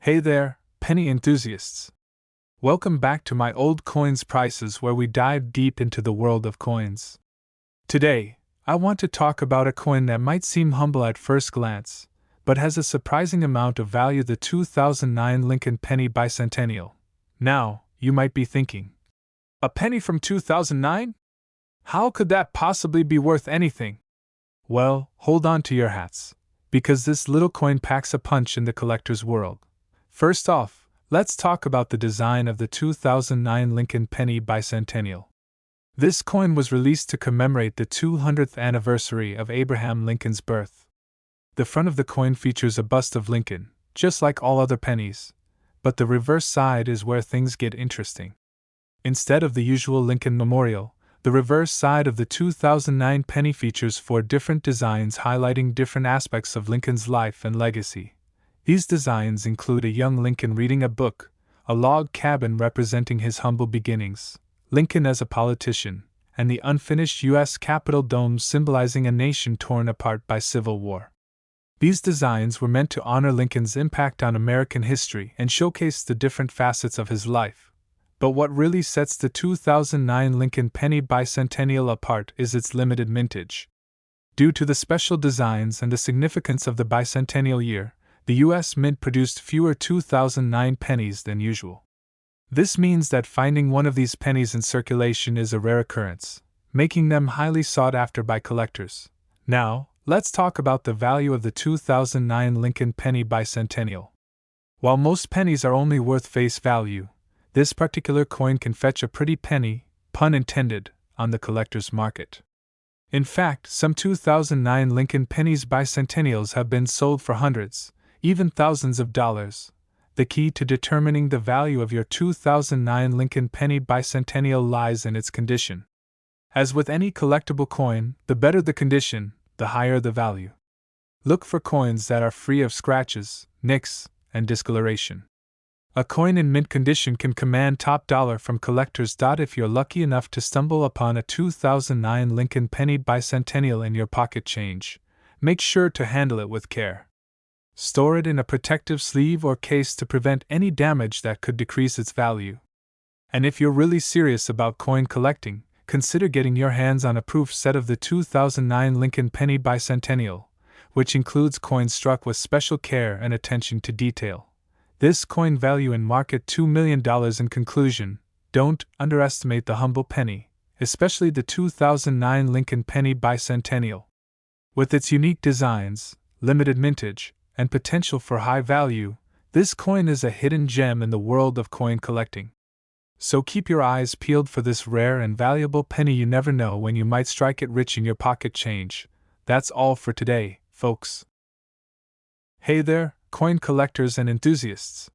Hey there, penny enthusiasts! Welcome back to my Old Coins Prices, where we dive deep into the world of coins. Today, I want to talk about a coin that might seem humble at first glance, but has a surprising amount of value: the 2009 Lincoln Penny Bicentennial. Now, you might be thinking, a penny from 2009? How could that possibly be worth anything? Well, hold on to your hats, because this little coin packs a punch in the collector's world. First off, let's talk about the design of the 2009 Lincoln Penny Bicentennial. This coin was released to commemorate the 200th anniversary of Abraham Lincoln's birth. The front of the coin features a bust of Lincoln, just like all other pennies, but the reverse side is where things get interesting. Instead of the usual Lincoln Memorial, the reverse side of the 2009 penny features 4 different designs highlighting different aspects of Lincoln's life and legacy. These designs include a young Lincoln reading a book, a log cabin representing his humble beginnings, Lincoln as a politician, and the unfinished U.S. Capitol dome symbolizing a nation torn apart by civil war. These designs were meant to honor Lincoln's impact on American history and showcase the different facets of his life. But what really sets the 2009 Lincoln Penny Bicentennial apart is its limited mintage. Due to the special designs and the significance of the bicentennial year, the U.S. Mint produced fewer 2009 pennies than usual. This means that finding one of these pennies in circulation is a rare occurrence, making them highly sought after by collectors. Now, let's talk about the value of the 2009 Lincoln Penny Bicentennial. While most pennies are only worth face value, this particular coin can fetch a pretty penny, pun intended, on the collector's market. In fact, some 2009 Lincoln Pennies Bicentennials have been sold for hundreds, even thousands of dollars. The key to determining the value of your 2009 Lincoln Penny Bicentennial lies in its condition. As with any collectible coin, the better the condition, the higher the value. Look for coins that are free of scratches, nicks, and discoloration. A coin in mint condition can command top dollar from collectors. If you're lucky enough to stumble upon a 2009 Lincoln Penny Bicentennial in your pocket change, make sure to handle it with care. Store it in a protective sleeve or case to prevent any damage that could decrease its value. And if you're really serious about coin collecting, consider getting your hands on a proof set of the 2009 Lincoln Penny Bicentennial, which includes coins struck with special care and attention to detail. This coin value in market $2 million. In conclusion, don't underestimate the humble penny, especially the 2009 Lincoln Penny Bicentennial. With its unique designs, limited mintage, and potential for high value, this coin is a hidden gem in the world of coin collecting. So keep your eyes peeled for this rare and valuable penny. You never know when you might strike it rich in your pocket change. That's all for today, folks. Hey there, coin collectors and enthusiasts.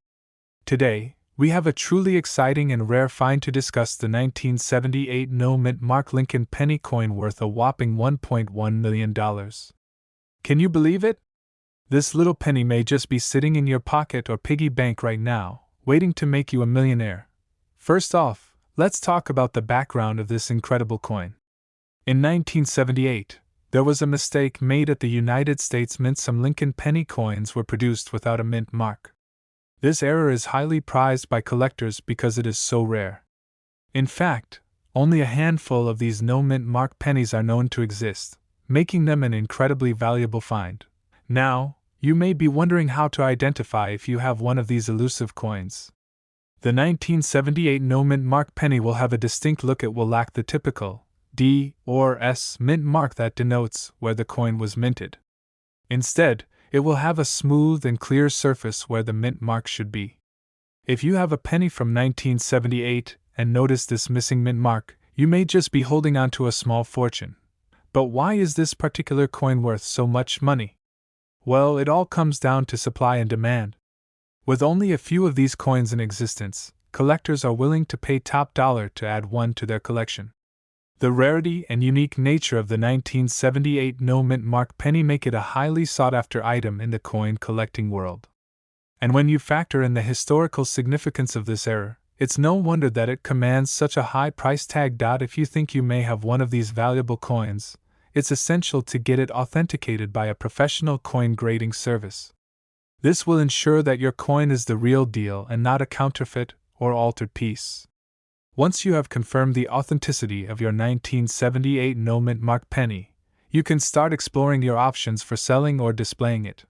Today, we have a truly exciting and rare find to discuss: the 1978 no-mint mark Lincoln penny coin worth a whopping $1.1 million. Can you believe it? This little penny may just be sitting in your pocket or piggy bank right now, waiting to make you a millionaire. First off, let's talk about the background of this incredible coin. In 1978, there was a mistake made at the United States Mint. Some Lincoln penny coins were produced without a mint mark. This error is highly prized by collectors because it is so rare. In fact, only a handful of these no-mint mark pennies are known to exist, making them an incredibly valuable find. Now, you may be wondering how to identify if you have one of these elusive coins. The 1978 no-mint mark penny will have a distinct look. It will lack the typical D or S mint mark that denotes where the coin was minted. Instead, it will have a smooth and clear surface where the mint mark should be. If you have a penny from 1978 and notice this missing mint mark, you may just be holding on to a small fortune. But why is this particular coin worth so much money? Well, it all comes down to supply and demand. With only a few of these coins in existence, collectors are willing to pay top dollar to add one to their collection. The rarity and unique nature of the 1978 no-mint mark penny make it a highly sought-after item in the coin collecting world. And when you factor in the historical significance of this error, it's no wonder that it commands such a high price tag. If you think you may have one of these valuable coins, it's essential to get it authenticated by a professional coin grading service. This will ensure that your coin is the real deal and not a counterfeit or altered piece. Once you have confirmed the authenticity of your 1978 no-mint mark penny, you can start exploring your options for selling or displaying it.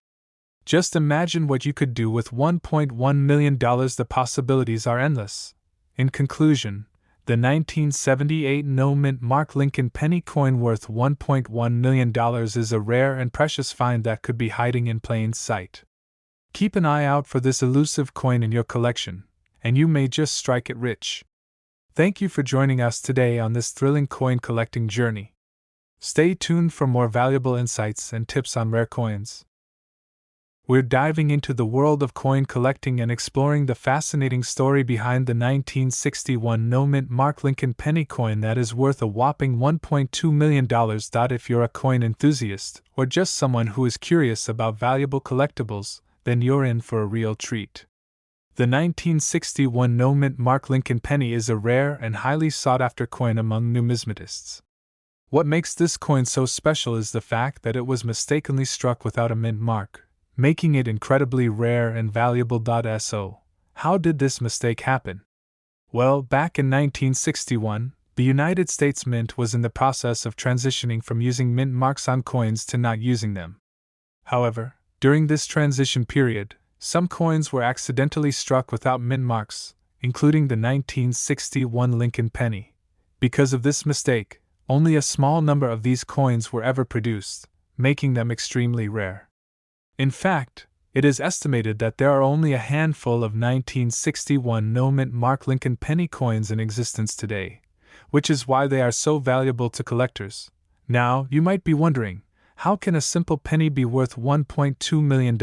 Just imagine what you could do with $1.1 million. The possibilities are endless. In conclusion, the 1978 no-mint mark Lincoln penny coin worth $1.1 million is a rare and precious find that could be hiding in plain sight. Keep an eye out for this elusive coin in your collection, and you may just strike it rich. Thank you for joining us today on this thrilling coin collecting journey. Stay tuned for more valuable insights and tips on rare coins. We're diving into the world of coin collecting and exploring the fascinating story behind the 1961 no-mint mark Lincoln penny coin that is worth a whopping $1.2 million. If you're a coin enthusiast or just someone who is curious about valuable collectibles, then you're in for a real treat. The 1961 no-mint mark Lincoln penny is a rare and highly sought-after coin among numismatists. What makes this coin so special is the fact that it was mistakenly struck without a mint mark, making it incredibly rare and valuable. So, how did this mistake happen? Well, back in 1961, the United States Mint was in the process of transitioning from using mint marks on coins to not using them. However, during this transition period, some coins were accidentally struck without mint marks, including the 1961 Lincoln penny. Because of this mistake, only a small number of these coins were ever produced, making them extremely rare. In fact, it is estimated that there are only a handful of 1961 no-mint mark Lincoln penny coins in existence today, which is why they are so valuable to collectors. Now, you might be wondering, how can a simple penny be worth $1.2 million?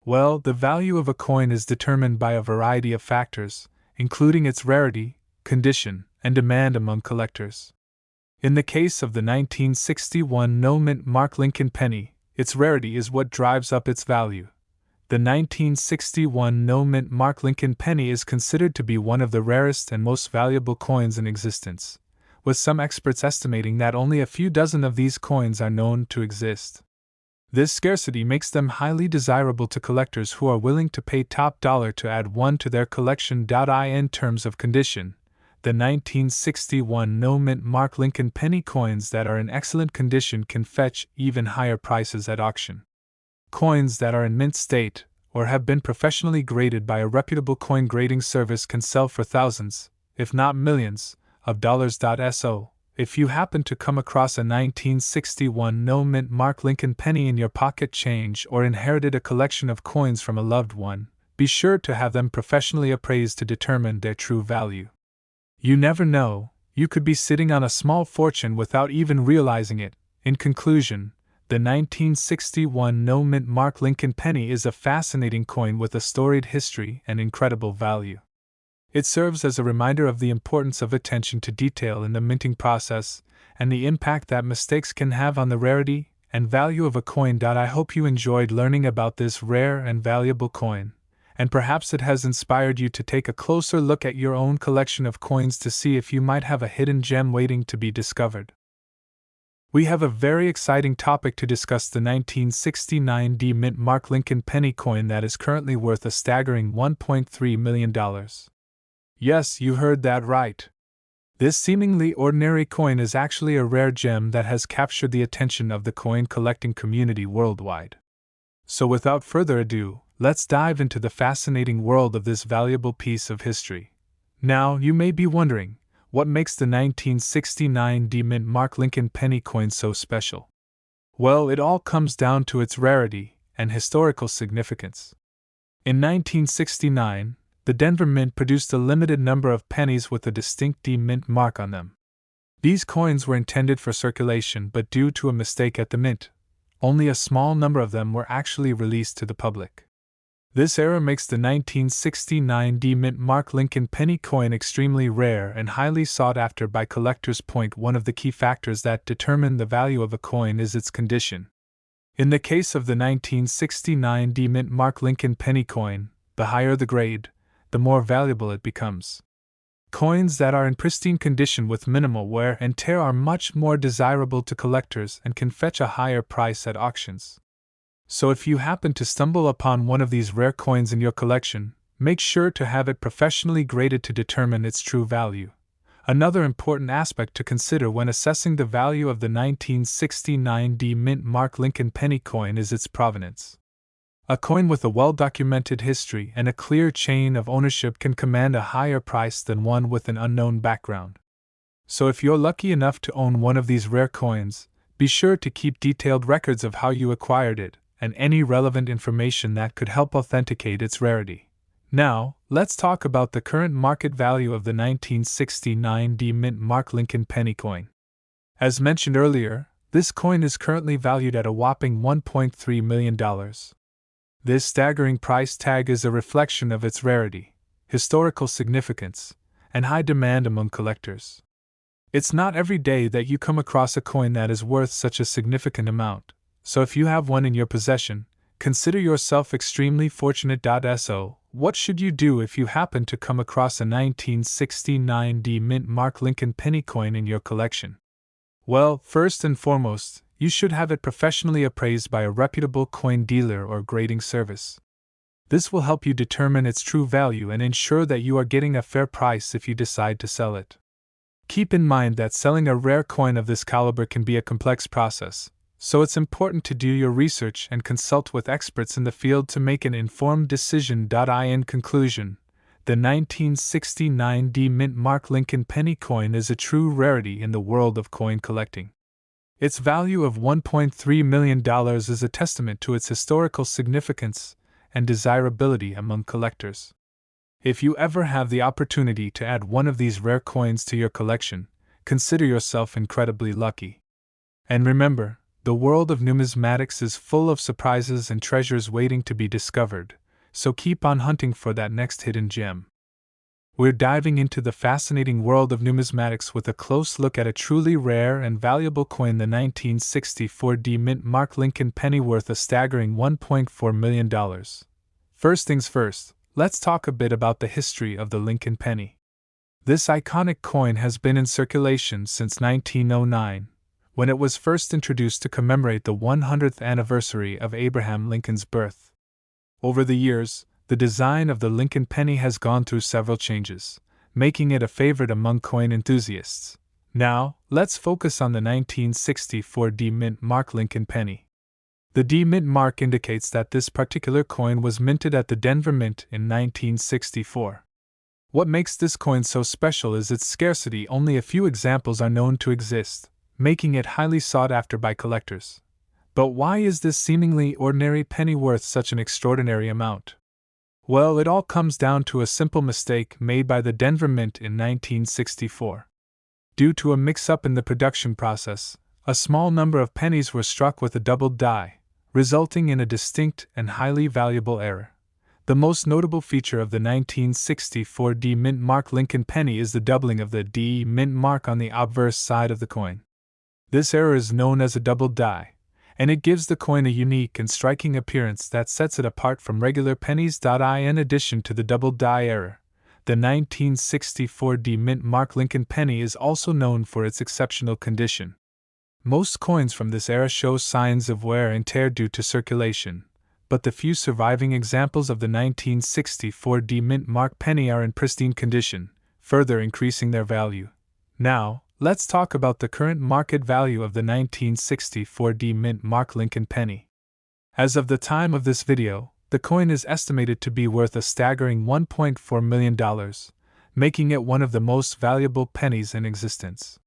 Well, the value of a coin is determined by a variety of factors, including its rarity, condition, and demand among collectors. In the case of the 1961 no-mint mark Lincoln penny, its rarity is what drives up its value. The 1961 no-mint mark Lincoln penny is considered to be one of the rarest and most valuable coins in existence, with some experts estimating that only a few dozen of these coins are known to exist. This scarcity makes them highly desirable to collectors who are willing to pay top dollar to add one to their collection. In terms of condition, the 1961 no-mint mark Lincoln penny coins that are in excellent condition can fetch even higher prices at auction. Coins that are in mint state, or have been professionally graded by a reputable coin grading service can sell for thousands, if not millions, of dollars. So, if you happen to come across a 1961 no-mint mark Lincoln penny in your pocket change or inherited a collection of coins from a loved one, be sure to have them professionally appraised to determine their true value. You never know, you could be sitting on a small fortune without even realizing it. In conclusion, the 1961 no-mint mark Lincoln penny is a fascinating coin with a storied history and incredible value. It serves as a reminder of the importance of attention to detail in the minting process and the impact that mistakes can have on the rarity and value of a coin. I hope you enjoyed learning about this rare and valuable coin, and perhaps it has inspired you to take a closer look at your own collection of coins to see if you might have a hidden gem waiting to be discovered. We have a very exciting topic to discuss: the 1969 mint mark Lincoln penny coin that is currently worth a staggering $1.3 million. Yes, you heard that right. This seemingly ordinary coin is actually a rare gem that has captured the attention of the coin collecting community worldwide. So without further ado, let's dive into the fascinating world of this valuable piece of history. Now, you may be wondering, what makes the 1969 mint mark Lincoln penny coin so special? Well, it all comes down to its rarity and historical significance. In 1969, the Denver Mint produced a limited number of pennies with a distinct mint mark on them. These coins were intended for circulation, but due to a mistake at the mint, only a small number of them were actually released to the public. This error makes the 1969 mint mark Lincoln penny coin extremely rare and highly sought after by collectors. One of the key factors that determine the value of a coin is its condition. In the case of the 1969 mint mark Lincoln penny coin, the higher the grade, the more valuable it becomes. Coins that are in pristine condition with minimal wear and tear are much more desirable to collectors and can fetch a higher price at auctions. So if you happen to stumble upon one of these rare coins in your collection, make sure to have it professionally graded to determine its true value. Another important aspect to consider when assessing the value of the 1969 D Mint Mark Lincoln penny coin is its provenance. A coin with a well-documented history and a clear chain of ownership can command a higher price than one with an unknown background. So if you're lucky enough to own one of these rare coins, be sure to keep detailed records of how you acquired it and any relevant information that could help authenticate its rarity. Now, let's talk about the current market value of the 1969 D Mint Mark Lincoln penny coin. As mentioned earlier, this coin is currently valued at a whopping $1.3 million. This staggering price tag is a reflection of its rarity, historical significance, and high demand among collectors. It's not every day that you come across a coin that is worth such a significant amount, so if you have one in your possession, consider yourself extremely fortunate. So, what should you do if you happen to come across a 1969 D Mint Mark Lincoln penny coin in your collection? Well, first and foremost, you should have it professionally appraised by a reputable coin dealer or grading service. This will help you determine its true value and ensure that you are getting a fair price if you decide to sell it. Keep in mind that selling a rare coin of this caliber can be a complex process, so it's important to do your research and consult with experts in the field to make an informed decision. In conclusion, the 1969 D Mint Mark Lincoln penny coin is a true rarity in the world of coin collecting. Its value of $1.3 million is a testament to its historical significance and desirability among collectors. If you ever have the opportunity to add one of these rare coins to your collection, consider yourself incredibly lucky. And remember, the world of numismatics is full of surprises and treasures waiting to be discovered, so keep on hunting for that next hidden gem. We're diving into the fascinating world of numismatics with a close look at a truly rare and valuable coin, the 1964 D Mint Mark Lincoln penny worth a staggering $1.4 million. First things first, let's talk a bit about the history of the Lincoln penny. This iconic coin has been in circulation since 1909, when it was first introduced to commemorate the 100th anniversary of Abraham Lincoln's birth. Over the years, the design of the Lincoln penny has gone through several changes, making it a favorite among coin enthusiasts. Now, let's focus on the 1964 D Mint Mark Lincoln penny. The D Mint mark indicates that this particular coin was minted at the Denver Mint in 1964. What makes this coin so special is its scarcity. Only a few examples are known to exist, making it highly sought after by collectors. But why is this seemingly ordinary penny worth such an extraordinary amount? Well, it all comes down to a simple mistake made by the Denver Mint in 1964. Due to a mix-up in the production process, a small number of pennies were struck with a doubled die, resulting in a distinct and highly valuable error. The most notable feature of the 1964 D Mint Mark Lincoln penny is the doubling of the D Mint mark on the obverse side of the coin. This error is known as a doubled die, and it gives the coin a unique and striking appearance that sets it apart from regular pennies. In addition to the double die error, the 1964 D Mint Mark Lincoln penny is also known for its exceptional condition. Most coins from this era show signs of wear and tear due to circulation, but the few surviving examples of the 1964 D Mint Mark penny are in pristine condition, further increasing their value. Now, let's talk about the current market value of the 1964 D Mint Mark Lincoln penny. As of the time of this video, the coin is estimated to be worth a staggering $1.4 million, making it one of the most valuable pennies in existence.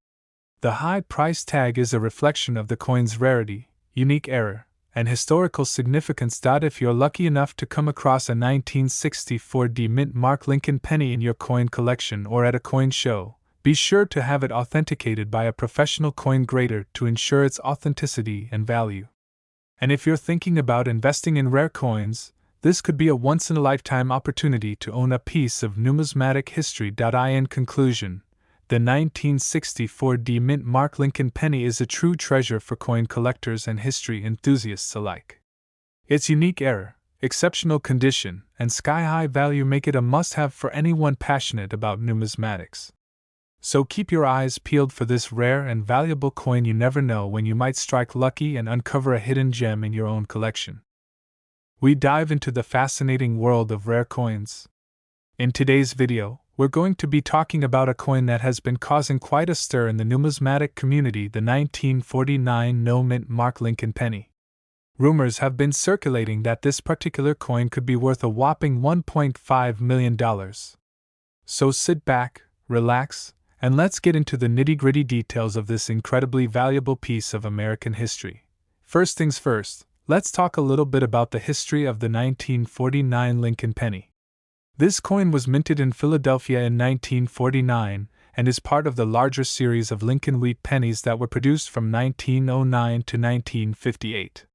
The high price tag is a reflection of the coin's rarity, unique error, and historical significance. If you're lucky enough to come across a 1964 D Mint Mark Lincoln penny in your coin collection or at a coin show, be sure to have it authenticated by a professional coin grader to ensure its authenticity and value. And if you're thinking about investing in rare coins, this could be a once-in-a-lifetime opportunity to own a piece of numismatic history. In conclusion, the 1964 D Mint Mark Lincoln penny is a true treasure for coin collectors and history enthusiasts alike. Its unique error, exceptional condition, and sky-high value make it a must-have for anyone passionate about numismatics. So keep your eyes peeled for this rare and valuable coin. You never know when you might strike lucky and uncover a hidden gem in your own collection. we dive into the fascinating world of rare coins. In today's video, we're going to be talking about a coin that has been causing quite a stir in the numismatic community, the 1949 no-mint mark Lincoln penny. Rumors have been circulating that this particular coin could be worth a whopping $1.5 million. So sit back, relax, and let's get into the nitty-gritty details of this incredibly valuable piece of American history. First things first, let's talk a little bit about the history of the 1949 Lincoln penny. This coin was minted in Philadelphia in 1949 and is part of the larger series of Lincoln wheat pennies that were produced from 1909 to 1958.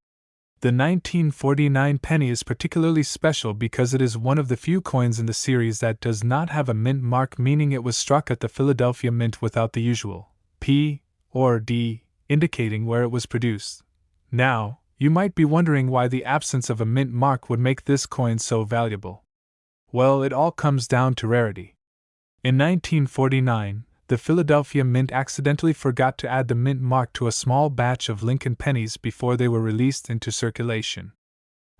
The 1949 penny is particularly special because it is one of the few coins in the series that does not have a mint mark, meaning it was struck at the Philadelphia Mint without the usual P or D indicating where it was produced. Now, you might be wondering why the absence of a mint mark would make this coin so valuable. Well, it all comes down to rarity. In 1949, the Philadelphia Mint accidentally forgot to add the mint mark to a small batch of Lincoln pennies before they were released into circulation.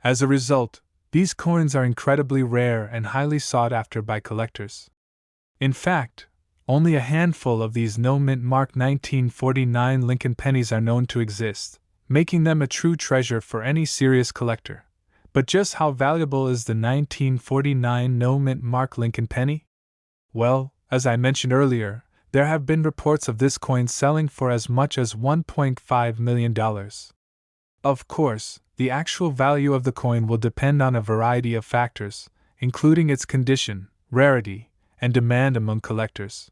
As a result, these coins are incredibly rare and highly sought after by collectors. In fact, only a handful of these no mint mark 1949 Lincoln pennies are known to exist, making them a true treasure for any serious collector. But just how valuable is the 1949 no mint mark Lincoln penny? Well, as I mentioned earlier, there have been reports of this coin selling for as much as $1.5 million. Of course, the actual value of the coin will depend on a variety of factors, including its condition, rarity, and demand among collectors.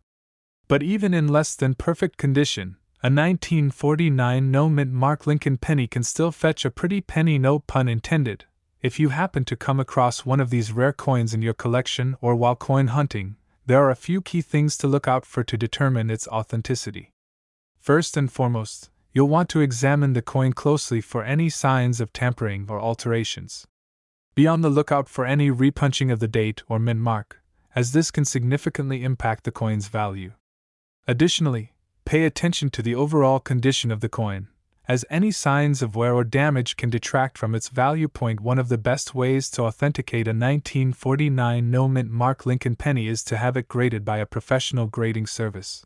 But even in less than perfect condition, a 1949 no mint mark Lincoln penny can still fetch a pretty penny, no pun intended. If you happen to come across one of these rare coins in your collection or while coin hunting, there are a few key things to look out for to determine its authenticity. First and foremost, you'll want to examine the coin closely for any signs of tampering or alterations. Be on the lookout for any repunching of the date or mint mark, as this can significantly impact the coin's value. Additionally, pay attention to the overall condition of the coin, as any signs of wear or damage can detract from its value. One of the best ways to authenticate a 1949 no mint mark Lincoln penny is to have it graded by a professional grading service.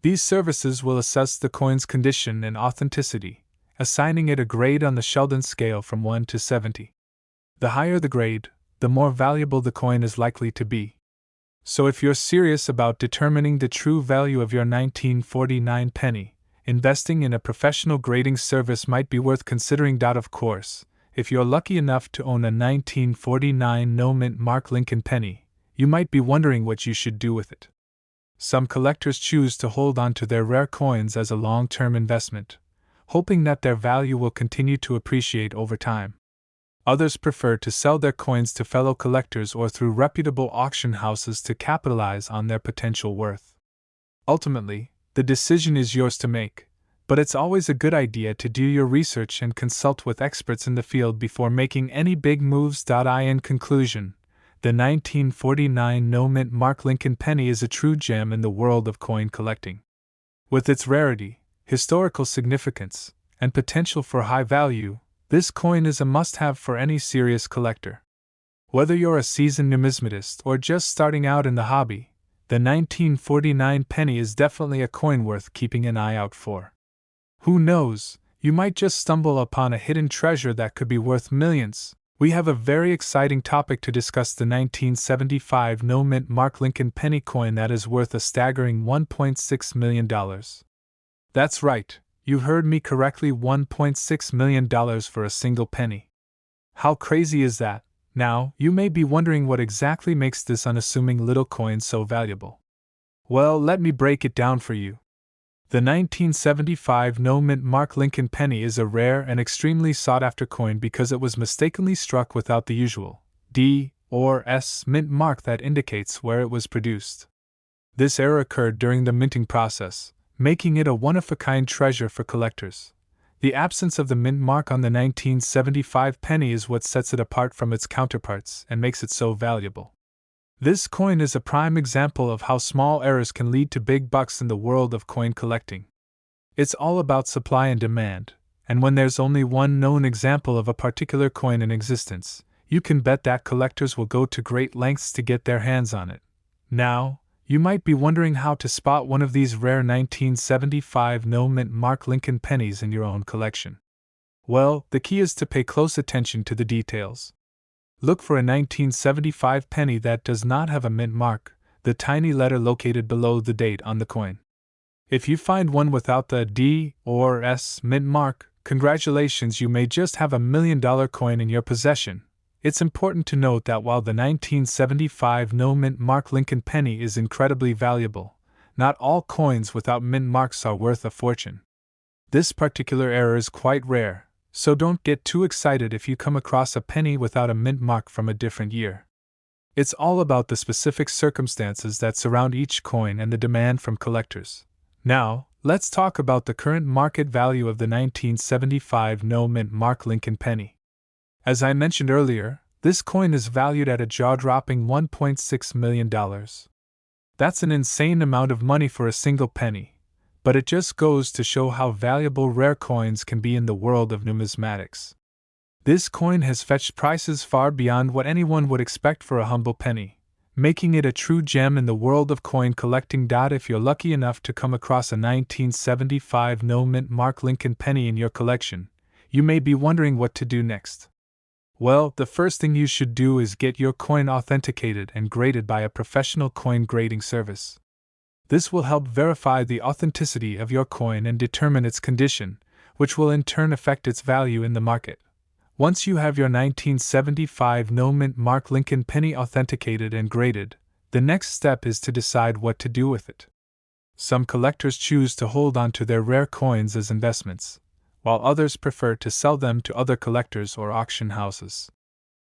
These services will assess the coin's condition and authenticity, assigning it a grade on the Sheldon scale from 1 to 70. The higher the grade, the more valuable the coin is likely to be. So if you're serious about determining the true value of your 1949 penny, investing in a professional grading service might be worth considering. Of course, if you're lucky enough to own a 1949 no mint mark Lincoln penny, you might be wondering what you should do with it. Some collectors choose to hold on to their rare coins as a long-term investment, hoping that their value will continue to appreciate over time. Others prefer to sell their coins to fellow collectors or through reputable auction houses to capitalize on their potential worth. Ultimately, the decision is yours to make, but it's always a good idea to do your research and consult with experts in the field before making any big moves. In conclusion, the 1949 no mint mark Lincoln penny is a true gem in the world of coin collecting. With its rarity, historical significance, and potential for high value, this coin is a must-have for any serious collector. Whether you're a seasoned numismatist or just starting out in the hobby, the 1949 penny is definitely a coin worth keeping an eye out for. Who knows, you might just stumble upon a hidden treasure that could be worth millions. We have a very exciting topic to discuss: the 1975 no mint mark Lincoln penny coin that is worth a staggering $1.6 million. That's right, you heard me correctly, $1.6 million for a single penny. How crazy is that? Now, you may be wondering what exactly makes this unassuming little coin so valuable. Well, let me break it down for you. The 1975 no mint mark Lincoln penny is a rare and extremely sought-after coin because it was mistakenly struck without the usual D or S mint mark that indicates where it was produced. This error occurred during the minting process, making it a one-of-a-kind treasure for collectors. The absence of the mint mark on the 1975 penny is what sets it apart from its counterparts and makes it so valuable. This coin is a prime example of how small errors can lead to big bucks in the world of coin collecting. It's all about supply and demand, and when there's only one known example of a particular coin in existence, you can bet that collectors will go to great lengths to get their hands on it. Now, you might be wondering how to spot one of these rare 1975 no-mint mark Lincoln pennies in your own collection. Well, the key is to pay close attention to the details. Look for a 1975 penny that does not have a mint mark, the tiny letter located below the date on the coin. If you find one without the D or S mint mark, congratulations, you may just have a $1 million coin in your possession. It's important to note that while the 1975 no mint mark Lincoln penny is incredibly valuable, not all coins without mint marks are worth a fortune. This particular error is quite rare, so don't get too excited if you come across a penny without a mint mark from a different year. It's all about the specific circumstances that surround each coin and the demand from collectors. Now, let's talk about the current market value of the 1975 no mint mark Lincoln penny. As I mentioned earlier, this coin is valued at a jaw-dropping $1.6 million. That's an insane amount of money for a single penny, but it just goes to show how valuable rare coins can be in the world of numismatics. This coin has fetched prices far beyond what anyone would expect for a humble penny, making it a true gem in the world of coin collecting. If you're lucky enough to come across a 1975 no mint mark Lincoln penny in your collection, you may be wondering what to do next. Well, the first thing you should do is get your coin authenticated and graded by a professional coin grading service. This will help verify the authenticity of your coin and determine its condition, which will in turn affect its value in the market. Once you have your 1975 no mint mark Lincoln penny authenticated and graded, the next step is to decide what to do with it. Some collectors choose to hold on to their rare coins as investments, while others prefer to sell them to other collectors or auction houses.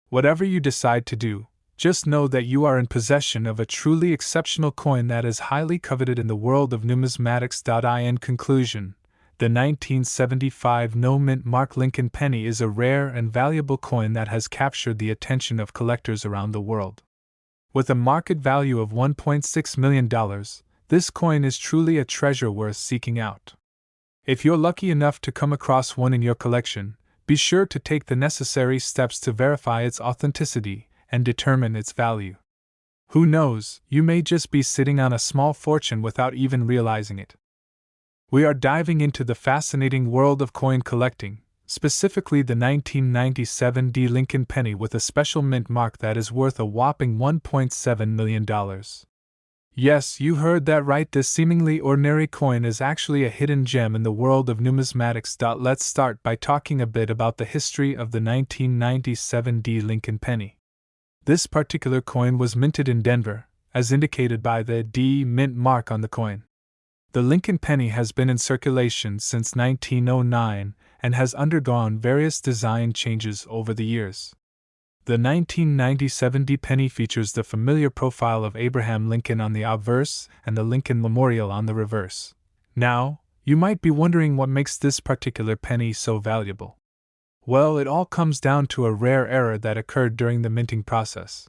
Whatever you decide to do, just know that you are in possession of a truly exceptional coin that is highly coveted in the world of numismatics. In conclusion, the 1975 no mint mark Lincoln penny is a rare and valuable coin that has captured the attention of collectors around the world. With a market value of $1.6 million, this coin is truly a treasure worth seeking out. If you're lucky enough to come across one in your collection, be sure to take the necessary steps to verify its authenticity and determine its value. Who knows, you may just be sitting on a small fortune without even realizing it. We are diving into the fascinating world of coin collecting, specifically the 1997 D Lincoln penny with a special mint mark that is worth a whopping $1.7 million. Yes, you heard that right, this seemingly ordinary coin is actually a hidden gem in the world of numismatics. Let's start by talking a bit about the history of the 1997 D Lincoln penny. This particular coin was minted in Denver, as indicated by the D mint mark on the coin. The Lincoln penny has been in circulation since 1909 and has undergone various design changes over the years. The 1997 D penny features the familiar profile of Abraham Lincoln on the obverse and the Lincoln Memorial on the reverse. Now, you might be wondering what makes this particular penny so valuable. Well, it all comes down to a rare error that occurred during the minting process.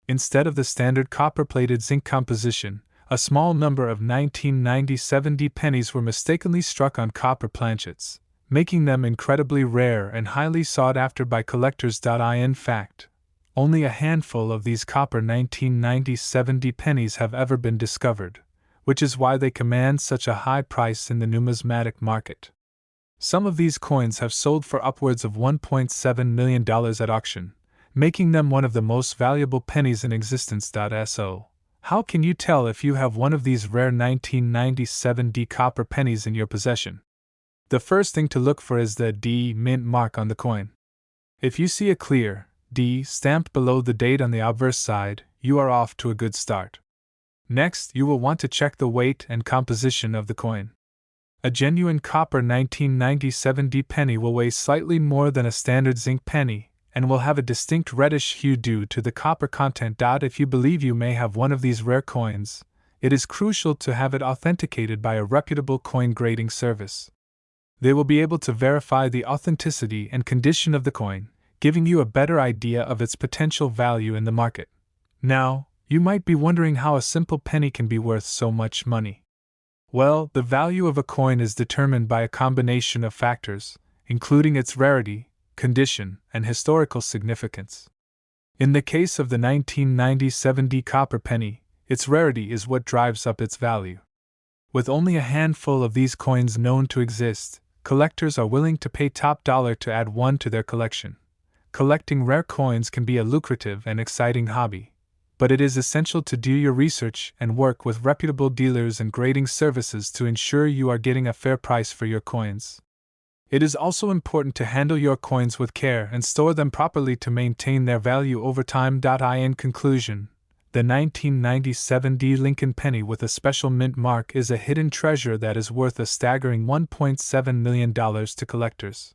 Instead of the standard copper-plated zinc composition, a small number of 1997 D pennies were mistakenly struck on copper planchets, making them incredibly rare and highly sought after by collectors. In fact, only a handful of these copper 1997 D pennies have ever been discovered, which is why they command such a high price in the numismatic market. Some of these coins have sold for upwards of $1.7 million at auction, making them one of the most valuable pennies in existence. So, how can you tell if you have one of these rare 1997 D copper pennies in your possession? The first thing to look for is the D mint mark on the coin. If you see a clear D stamped below the date on the obverse side, you are off to a good start. Next, you will want to check the weight and composition of the coin. A genuine copper 1997 D penny will weigh slightly more than a standard zinc penny and will have a distinct reddish hue due to the copper content. If you believe you may have one of these rare coins, it is crucial to have it authenticated by a reputable coin grading service. They will be able to verify the authenticity and condition of the coin, giving you a better idea of its potential value in the market. Now, you might be wondering how a simple penny can be worth so much money. Well, the value of a coin is determined by a combination of factors, including its rarity, condition, and historical significance. In the case of the 1997 D copper penny, its rarity is what drives up its value. With only a handful of these coins known to exist, collectors are willing to pay top dollar to add one to their collection. Collecting rare coins can be a lucrative and exciting hobby, but it is essential to do your research and work with reputable dealers and grading services to ensure you are getting a fair price for your coins. It is also important to handle your coins with care and store them properly to maintain their value over time. In conclusion, the 1997 D Lincoln penny with a special mint mark is a hidden treasure that is worth a staggering $1.7 million to collectors.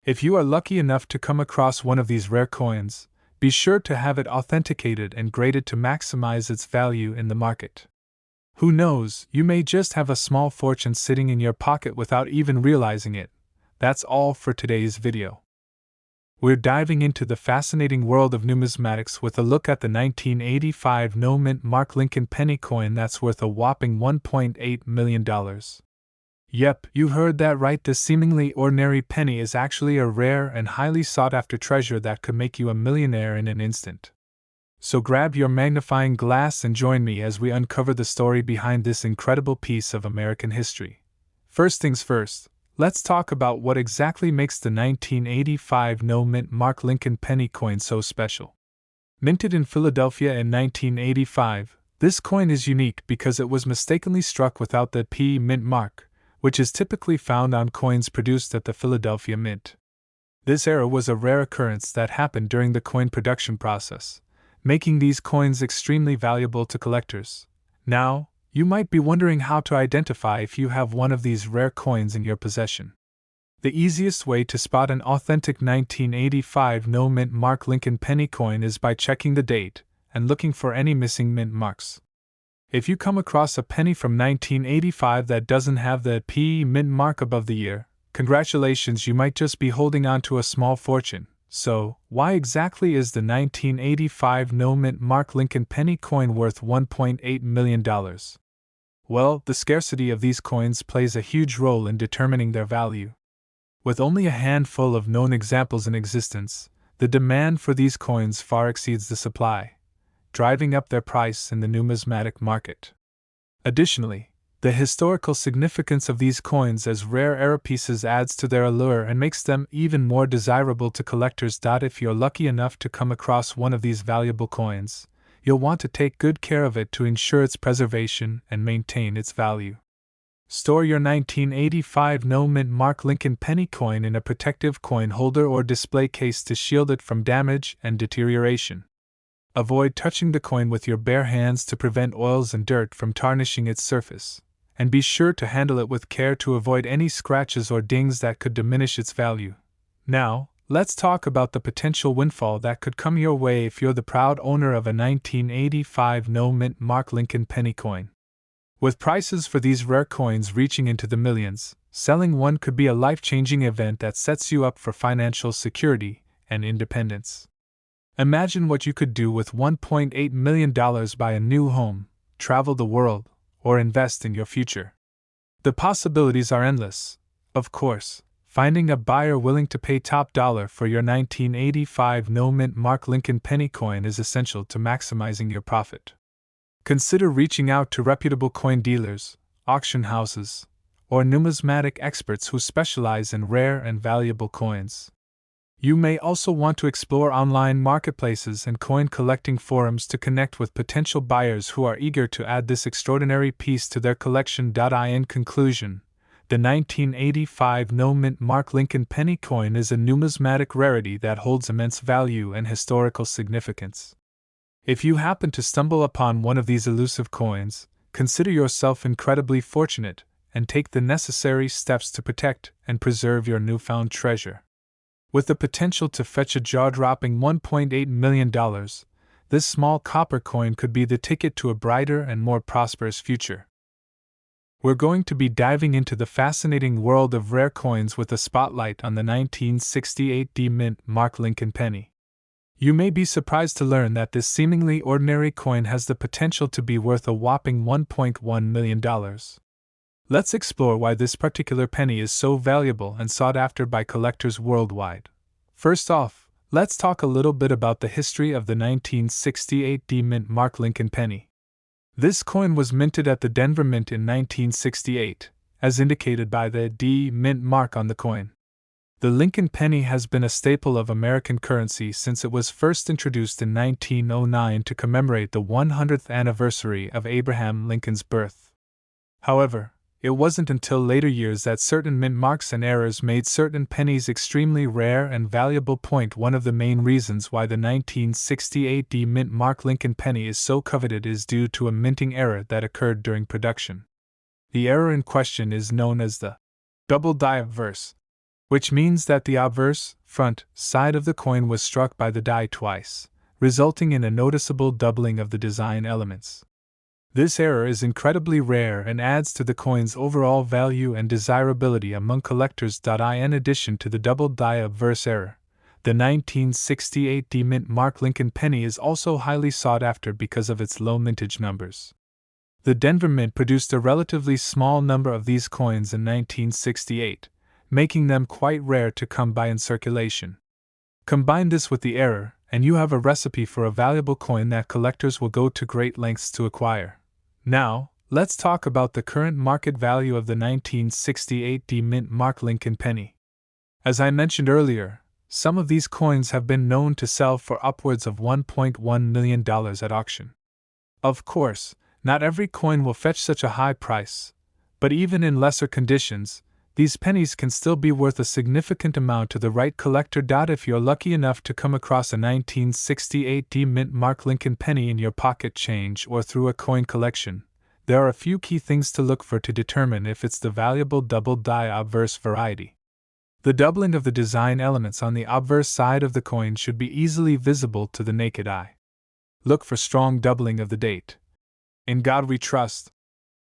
If you are lucky enough to come across one of these rare coins, be sure to have it authenticated and graded to maximize its value in the market. Who knows, you may just have a small fortune sitting in your pocket without even realizing it. That's all for today's video. We're diving into the fascinating world of numismatics with a look at the 1985 no mint mark Lincoln penny coin that's worth a whopping $1.8 million. Yep, you heard that right. This seemingly ordinary penny is actually a rare and highly sought-after treasure that could make you a millionaire in an instant. So grab your magnifying glass and join me as we uncover the story behind this incredible piece of American history. First things first, let's talk about what exactly makes the 1985 no mint mark Lincoln penny coin so special. Minted in Philadelphia in 1985, this coin is unique because it was mistakenly struck without the P mint mark, which is typically found on coins produced at the Philadelphia Mint. This error was a rare occurrence that happened during the coin production process, making these coins extremely valuable to collectors. Now, you might be wondering how to identify if you have one of these rare coins in your possession. The easiest way to spot an authentic 1985 no mint mark Lincoln penny coin is by checking the date and looking for any missing mint marks. If you come across a penny from 1985 that doesn't have the P mint mark above the year, congratulations, you might just be holding on to a small fortune. So, why exactly is the 1985 no mint mark Lincoln penny coin worth $1.8 million? Well, the scarcity of these coins plays a huge role in determining their value. With only a handful of known examples in existence, the demand for these coins far exceeds the supply, driving up their price in the numismatic market. Additionally, the historical significance of these coins as rare era pieces adds to their allure and makes them even more desirable to collectors. If you're lucky enough to come across one of these valuable coins, you'll want to take good care of it to ensure its preservation and maintain its value. Store your 1985 no mint mark Lincoln penny coin in a protective coin holder or display case to shield it from damage and deterioration. Avoid touching the coin with your bare hands to prevent oils and dirt from tarnishing its surface, and be sure to handle it with care to avoid any scratches or dings that could diminish its value. Now, let's talk about the potential windfall that could come your way if you're the proud owner of a 1985 no mint mark Lincoln penny coin. With prices for these rare coins reaching into the millions, selling one could be a life-changing event that sets you up for financial security and independence. Imagine what you could do with $1.8 million: buy a new home, travel the world, or invest in your future. The possibilities are endless. Of course, finding a buyer willing to pay top dollar for your 1985 no mint mark Lincoln penny coin is essential to maximizing your profit. Consider reaching out to reputable coin dealers, auction houses, or numismatic experts who specialize in rare and valuable coins. You may also want to explore online marketplaces and coin collecting forums to connect with potential buyers who are eager to add this extraordinary piece to their collection. In conclusion, the 1985 no mint mark Lincoln penny coin is a numismatic rarity that holds immense value and historical significance. If you happen to stumble upon one of these elusive coins, consider yourself incredibly fortunate and take the necessary steps to protect and preserve your newfound treasure. With the potential to fetch a jaw-dropping $1.8 million, this small copper coin could be the ticket to a brighter and more prosperous future. We're going to be diving into the fascinating world of rare coins with a spotlight on the 1968 D mint mark Lincoln penny. You may be surprised to learn that this seemingly ordinary coin has the potential to be worth a whopping $1.1 million. Let's explore why this particular penny is so valuable and sought after by collectors worldwide. First off, let's talk a little bit about the history of the 1968 D Mint Mark Lincoln penny. This coin was minted at the Denver Mint in 1968, as indicated by the D Mint mark on the coin. The Lincoln penny has been a staple of American currency since it was first introduced in 1909 to commemorate the 100th anniversary of Abraham Lincoln's birth. However, it wasn't until later years that certain mint marks and errors made certain pennies extremely rare and valuable. One of the main reasons why the 1968 D Mint Mark Lincoln penny is so coveted is due to a minting error that occurred during production. The error in question is known as the double die obverse, which means that the obverse, front, side of the coin was struck by the die twice, resulting in a noticeable doubling of the design elements. This error is incredibly rare and adds to the coin's overall value and desirability among collectors. In addition to the double die obverse error, the 1968 D Mint Mark Lincoln penny is also highly sought after because of its low mintage numbers. The Denver Mint produced a relatively small number of these coins in 1968, making them quite rare to come by in circulation. Combine this with the error, and you have a recipe for a valuable coin that collectors will go to great lengths to acquire. Now, let's talk about the current market value of the 1968 D Mint Mark Lincoln penny. As I mentioned earlier, some of these coins have been known to sell for upwards of $1.1 million at auction. Of course, not every coin will fetch such a high price, but even in lesser conditions, these pennies can still be worth a significant amount to the right collector. If you're lucky enough to come across a 1968 D Mint Mark Lincoln penny in your pocket change or through a coin collection, there are a few key things to look for to determine if it's the valuable double die obverse variety. The doubling of the design elements on the obverse side of the coin should be easily visible to the naked eye. Look for strong doubling of the date, "In God We Trust,"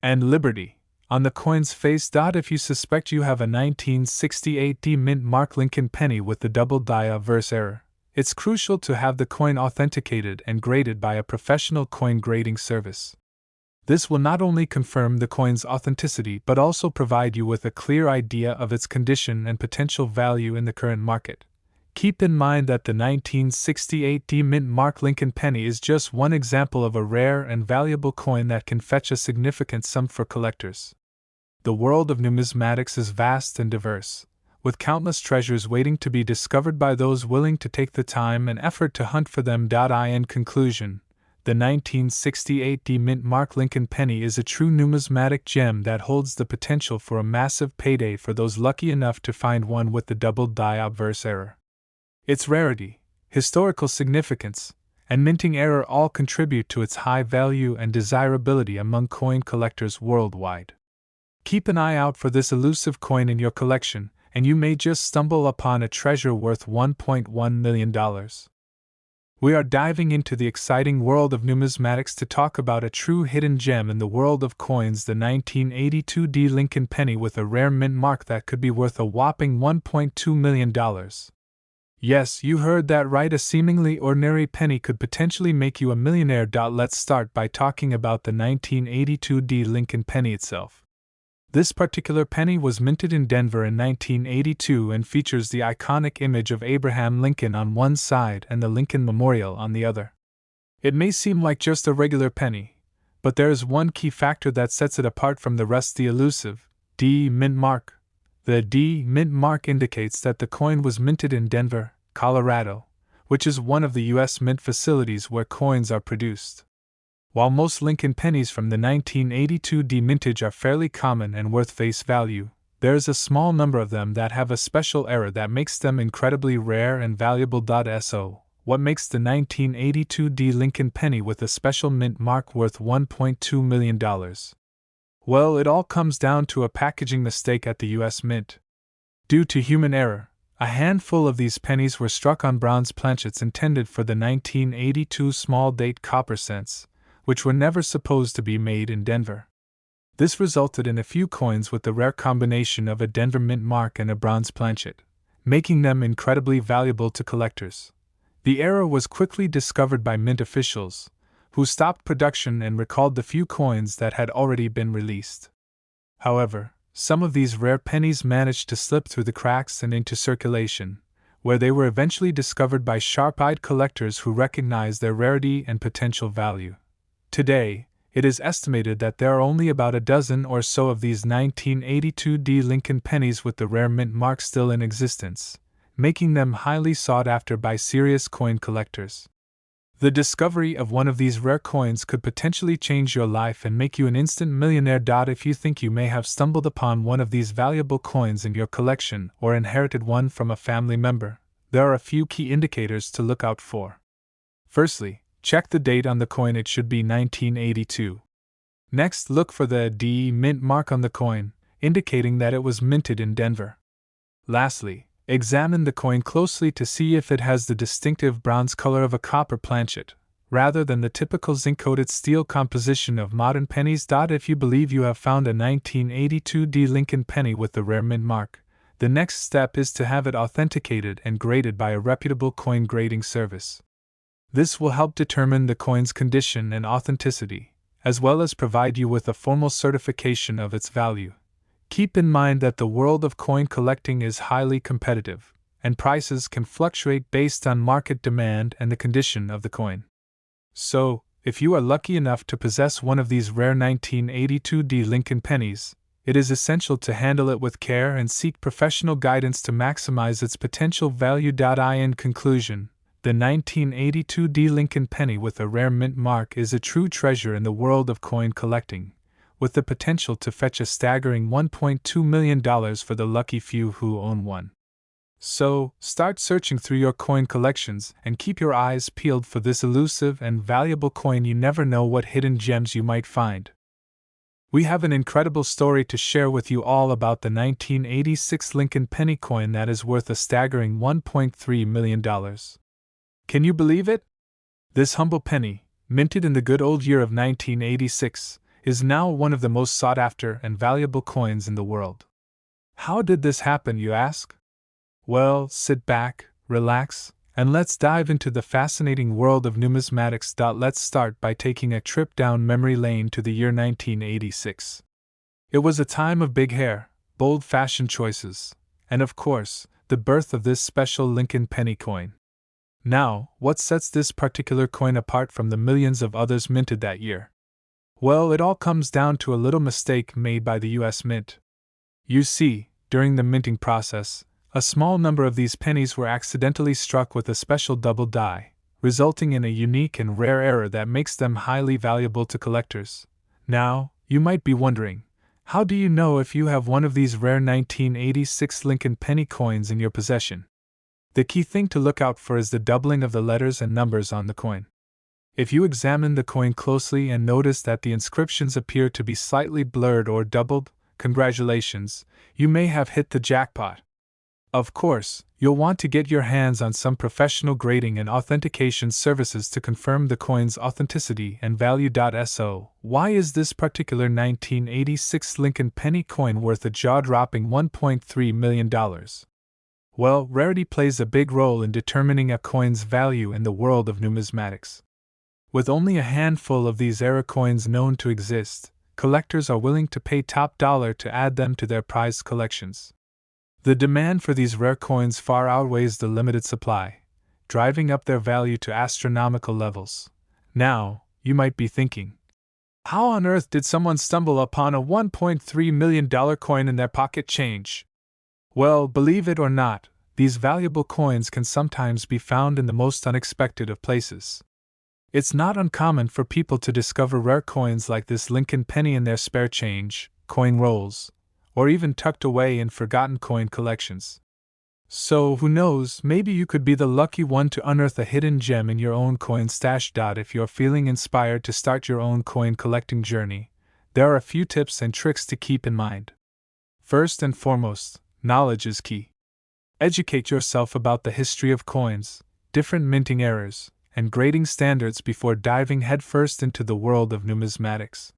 and "Liberty" on the coin's face. If you suspect you have a 1968 D Mint Mark Lincoln penny with the double die obverse error, it's crucial to have the coin authenticated and graded by a professional coin grading service. This will not only confirm the coin's authenticity but also provide you with a clear idea of its condition and potential value in the current market. Keep in mind that the 1968 D Mint Mark Lincoln penny is just one example of a rare and valuable coin that can fetch a significant sum for collectors. The world of numismatics is vast and diverse, with countless treasures waiting to be discovered by those willing to take the time and effort to hunt for them. In conclusion, the 1968 D Mint Mark Lincoln penny is a true numismatic gem that holds the potential for a massive payday for those lucky enough to find one with the double die obverse error. Its rarity, historical significance, and minting error all contribute to its high value and desirability among coin collectors worldwide. Keep an eye out for this elusive coin in your collection, and you may just stumble upon a treasure worth $1.1 million. We are diving into the exciting world of numismatics to talk about a true hidden gem in the world of coins, the 1982 D Lincoln penny with a rare mint mark that could be worth a whopping $1.2 million. Yes, you heard that right, a seemingly ordinary penny could potentially make you a millionaire. Let's start by talking about the 1982 D Lincoln penny itself. This particular penny was minted in Denver in 1982 and features the iconic image of Abraham Lincoln on one side and the Lincoln Memorial on the other. It may seem like just a regular penny, but there is one key factor that sets it apart from the rest: the elusive D Mint mark. The D Mint mark indicates that the coin was minted in Denver, Colorado, which is one of the U.S. mint facilities where coins are produced. While most Lincoln pennies from the 1982 D mintage are fairly common and worth face value, there is a small number of them that have a special error that makes them incredibly rare and valuable. So, what makes the 1982 D Lincoln penny with a special mint mark worth $1.2 million? Well, it all comes down to a packaging mistake at the U.S. Mint. Due to human error, a handful of these pennies were struck on bronze planchets intended for the 1982 small date copper cents, which were never supposed to be made in Denver. This resulted in a few coins with the rare combination of a Denver mint mark and a bronze planchet, making them incredibly valuable to collectors. The error was quickly discovered by mint officials, who stopped production and recalled the few coins that had already been released. However, some of these rare pennies managed to slip through the cracks and into circulation, where they were eventually discovered by sharp-eyed collectors who recognized their rarity and potential value. Today, it is estimated that there are only about a dozen or so of these 1982 D. Lincoln pennies with the rare mint mark still in existence, making them highly sought after by serious coin collectors. The discovery of one of these rare coins could potentially change your life and make you an instant millionaire. If you think you may have stumbled upon one of these valuable coins in your collection or inherited one from a family member, there are a few key indicators to look out for. Firstly, check the date on the coin. It should be 1982. Next, look for the D mint mark on the coin, indicating that it was minted in Denver. Lastly, examine the coin closely to see if it has the distinctive bronze color of a copper planchet, rather than the typical zinc-coated steel composition of modern pennies. If you believe you have found a 1982 D. Lincoln penny with the rare mint mark, the next step is to have it authenticated and graded by a reputable coin grading service. This will help determine the coin's condition and authenticity, as well as provide you with a formal certification of its value. Keep in mind that the world of coin collecting is highly competitive, and prices can fluctuate based on market demand and the condition of the coin. So, if you are lucky enough to possess one of these rare 1982 D. Lincoln pennies, it is essential to handle it with care and seek professional guidance to maximize its potential value. In conclusion, the 1982 D. Lincoln penny with a rare mint mark is a true treasure in the world of coin collecting, with the potential to fetch a staggering $1.2 million for the lucky few who own one. So, start searching through your coin collections and keep your eyes peeled for this elusive and valuable coin. You never know what hidden gems you might find. We have an incredible story to share with you all about the 1986 Lincoln penny coin that is worth a staggering $1.3 million. Can you believe it? This humble penny, minted in the good old year of 1986, is now one of the most sought-after and valuable coins in the world. How did this happen, you ask? Well, sit back, relax, and let's dive into the fascinating world of numismatics. Let's start by taking a trip down memory lane to the year 1986. It was a time of big hair, bold fashion choices, and of course, the birth of this special Lincoln penny coin. Now, what sets this particular coin apart from the millions of others minted that year? Well, it all comes down to a little mistake made by the U.S. Mint. You see, during the minting process, a small number of these pennies were accidentally struck with a special double die, resulting in a unique and rare error that makes them highly valuable to collectors. Now, you might be wondering, how do you know if you have one of these rare 1986 Lincoln penny coins in your possession? The key thing to look out for is the doubling of the letters and numbers on the coin. If you examine the coin closely and notice that the inscriptions appear to be slightly blurred or doubled, congratulations, you may have hit the jackpot. Of course, you'll want to get your hands on some professional grading and authentication services to confirm the coin's authenticity and value. So, why is this particular 1986 Lincoln penny coin worth a jaw-dropping $1.3 million? Well, rarity plays a big role in determining a coin's value in the world of numismatics. With only a handful of these rare coins known to exist, collectors are willing to pay top dollar to add them to their prized collections. The demand for these rare coins far outweighs the limited supply, driving up their value to astronomical levels. Now, you might be thinking, how on earth did someone stumble upon a $1.3 million coin in their pocket change? Well, believe it or not, these valuable coins can sometimes be found in the most unexpected of places. It's not uncommon for people to discover rare coins like this Lincoln penny in their spare change, coin rolls, or even tucked away in forgotten coin collections. So, who knows, maybe you could be the lucky one to unearth a hidden gem in your own coin stash. If you're feeling inspired to start your own coin collecting journey, there are a few tips and tricks to keep in mind. First and foremost, knowledge is key. Educate yourself about the history of coins, different minting errors, and grading standards before diving headfirst into the world of numismatics.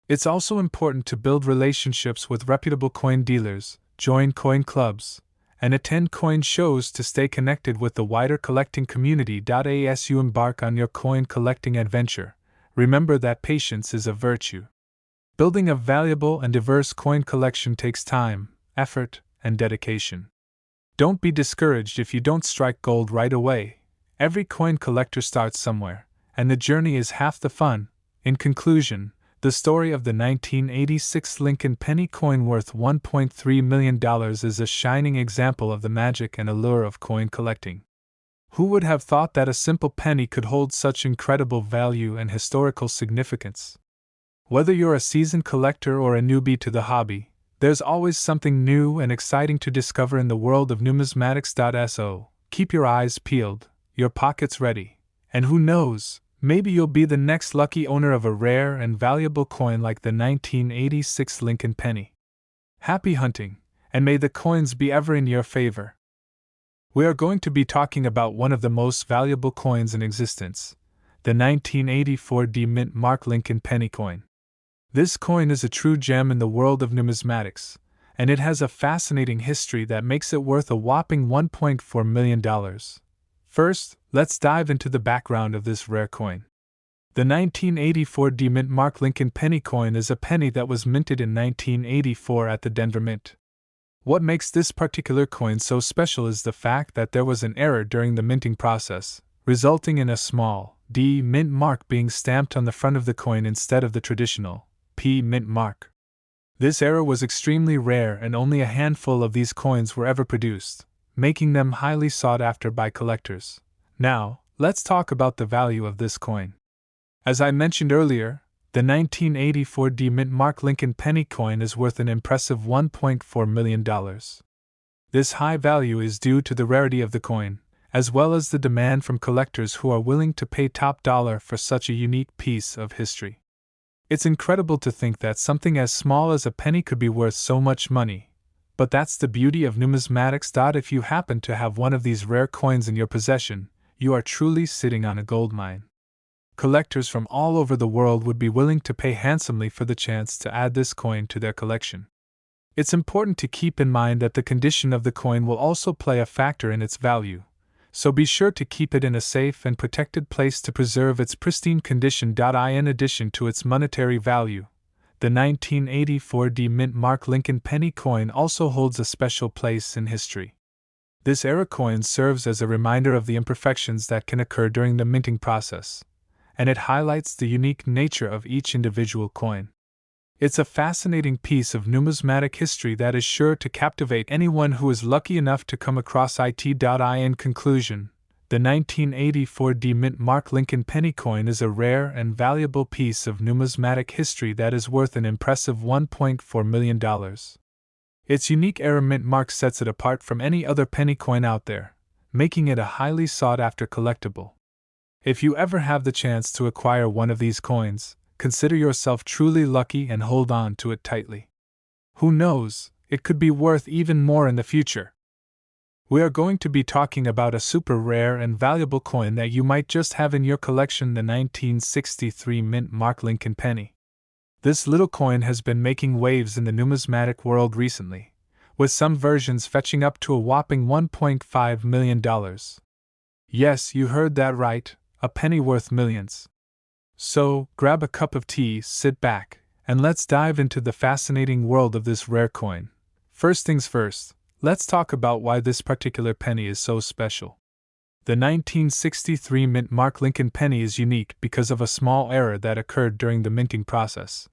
It's also important to build relationships with reputable coin dealers, join coin clubs, and attend coin shows to stay connected with the wider collecting community. As you embark on your coin collecting adventure, remember that patience is a virtue. Building a valuable and diverse coin collection takes time, effort, and dedication. Don't be discouraged if you don't strike gold right away. Every coin collector starts somewhere, and the journey is half the fun. In conclusion, the story of the 1986 Lincoln penny coin worth $1.3 million is a shining example of the magic and allure of coin collecting. Who would have thought that a simple penny could hold such incredible value and historical significance? Whether you're a seasoned collector or a newbie to the hobby, there's always something new and exciting to discover in the world of numismatics. So, keep your eyes peeled, your pockets ready, and who knows, maybe you'll be the next lucky owner of a rare and valuable coin like the 1986 Lincoln penny. Happy hunting, and may the coins be ever in your favor. We are going to be talking about one of the most valuable coins in existence, the 1984 Mint Mark Lincoln penny coin. This coin is a true gem in the world of numismatics, and it has a fascinating history that makes it worth a whopping $1.4 million. First, let's dive into the background of this rare coin. The 1984 Mint Mark Lincoln penny coin is a penny that was minted in 1984 at the Denver Mint. What makes this particular coin so special is the fact that there was an error during the minting process, resulting in a small D mint mark being stamped on the front of the coin instead of the traditional P mint mark. This error was extremely rare and only a handful of these coins were ever produced, making them highly sought after by collectors. Now, let's talk about the value of this coin. As I mentioned earlier, the 1984 Mint Mark Lincoln penny coin is worth an impressive $1.4 million. This high value is due to the rarity of the coin, as well as the demand from collectors who are willing to pay top dollar for such a unique piece of history. It's incredible to think that something as small as a penny could be worth so much money, but that's the beauty of numismatics. If you happen to have one of these rare coins in your possession, you are truly sitting on a goldmine. Collectors from all over the world would be willing to pay handsomely for the chance to add this coin to their collection. It's important to keep in mind that the condition of the coin will also play a factor in its value, so be sure to keep it in a safe and protected place to preserve its pristine condition. In addition to its monetary value, the 1984 Mint Mark Lincoln penny coin also holds a special place in history. This era coin serves as a reminder of the imperfections that can occur during the minting process, and it highlights the unique nature of each individual coin. It's a fascinating piece of numismatic history that is sure to captivate anyone who is lucky enough to come across it. In conclusion, the 1984 Mint Mark Lincoln penny coin is a rare and valuable piece of numismatic history that is worth an impressive $1.4 million. Its unique era mint mark sets it apart from any other penny coin out there, making it a highly sought-after collectible. If you ever have the chance to acquire one of these coins, consider yourself truly lucky and hold on to it tightly. Who knows, it could be worth even more in the future. We are going to be talking about a super rare and valuable coin that you might just have in your collection, the 1963 Mint Mark Lincoln penny. This little coin has been making waves in the numismatic world recently, with some versions fetching up to a whopping $1.5 million. Yes, you heard that right, a penny worth millions. So, grab a cup of tea, sit back, and let's dive into the fascinating world of this rare coin. First things first, let's talk about why this particular penny is so special. The 1963 Mint Mark Lincoln penny is unique because of a small error that occurred during the minting process.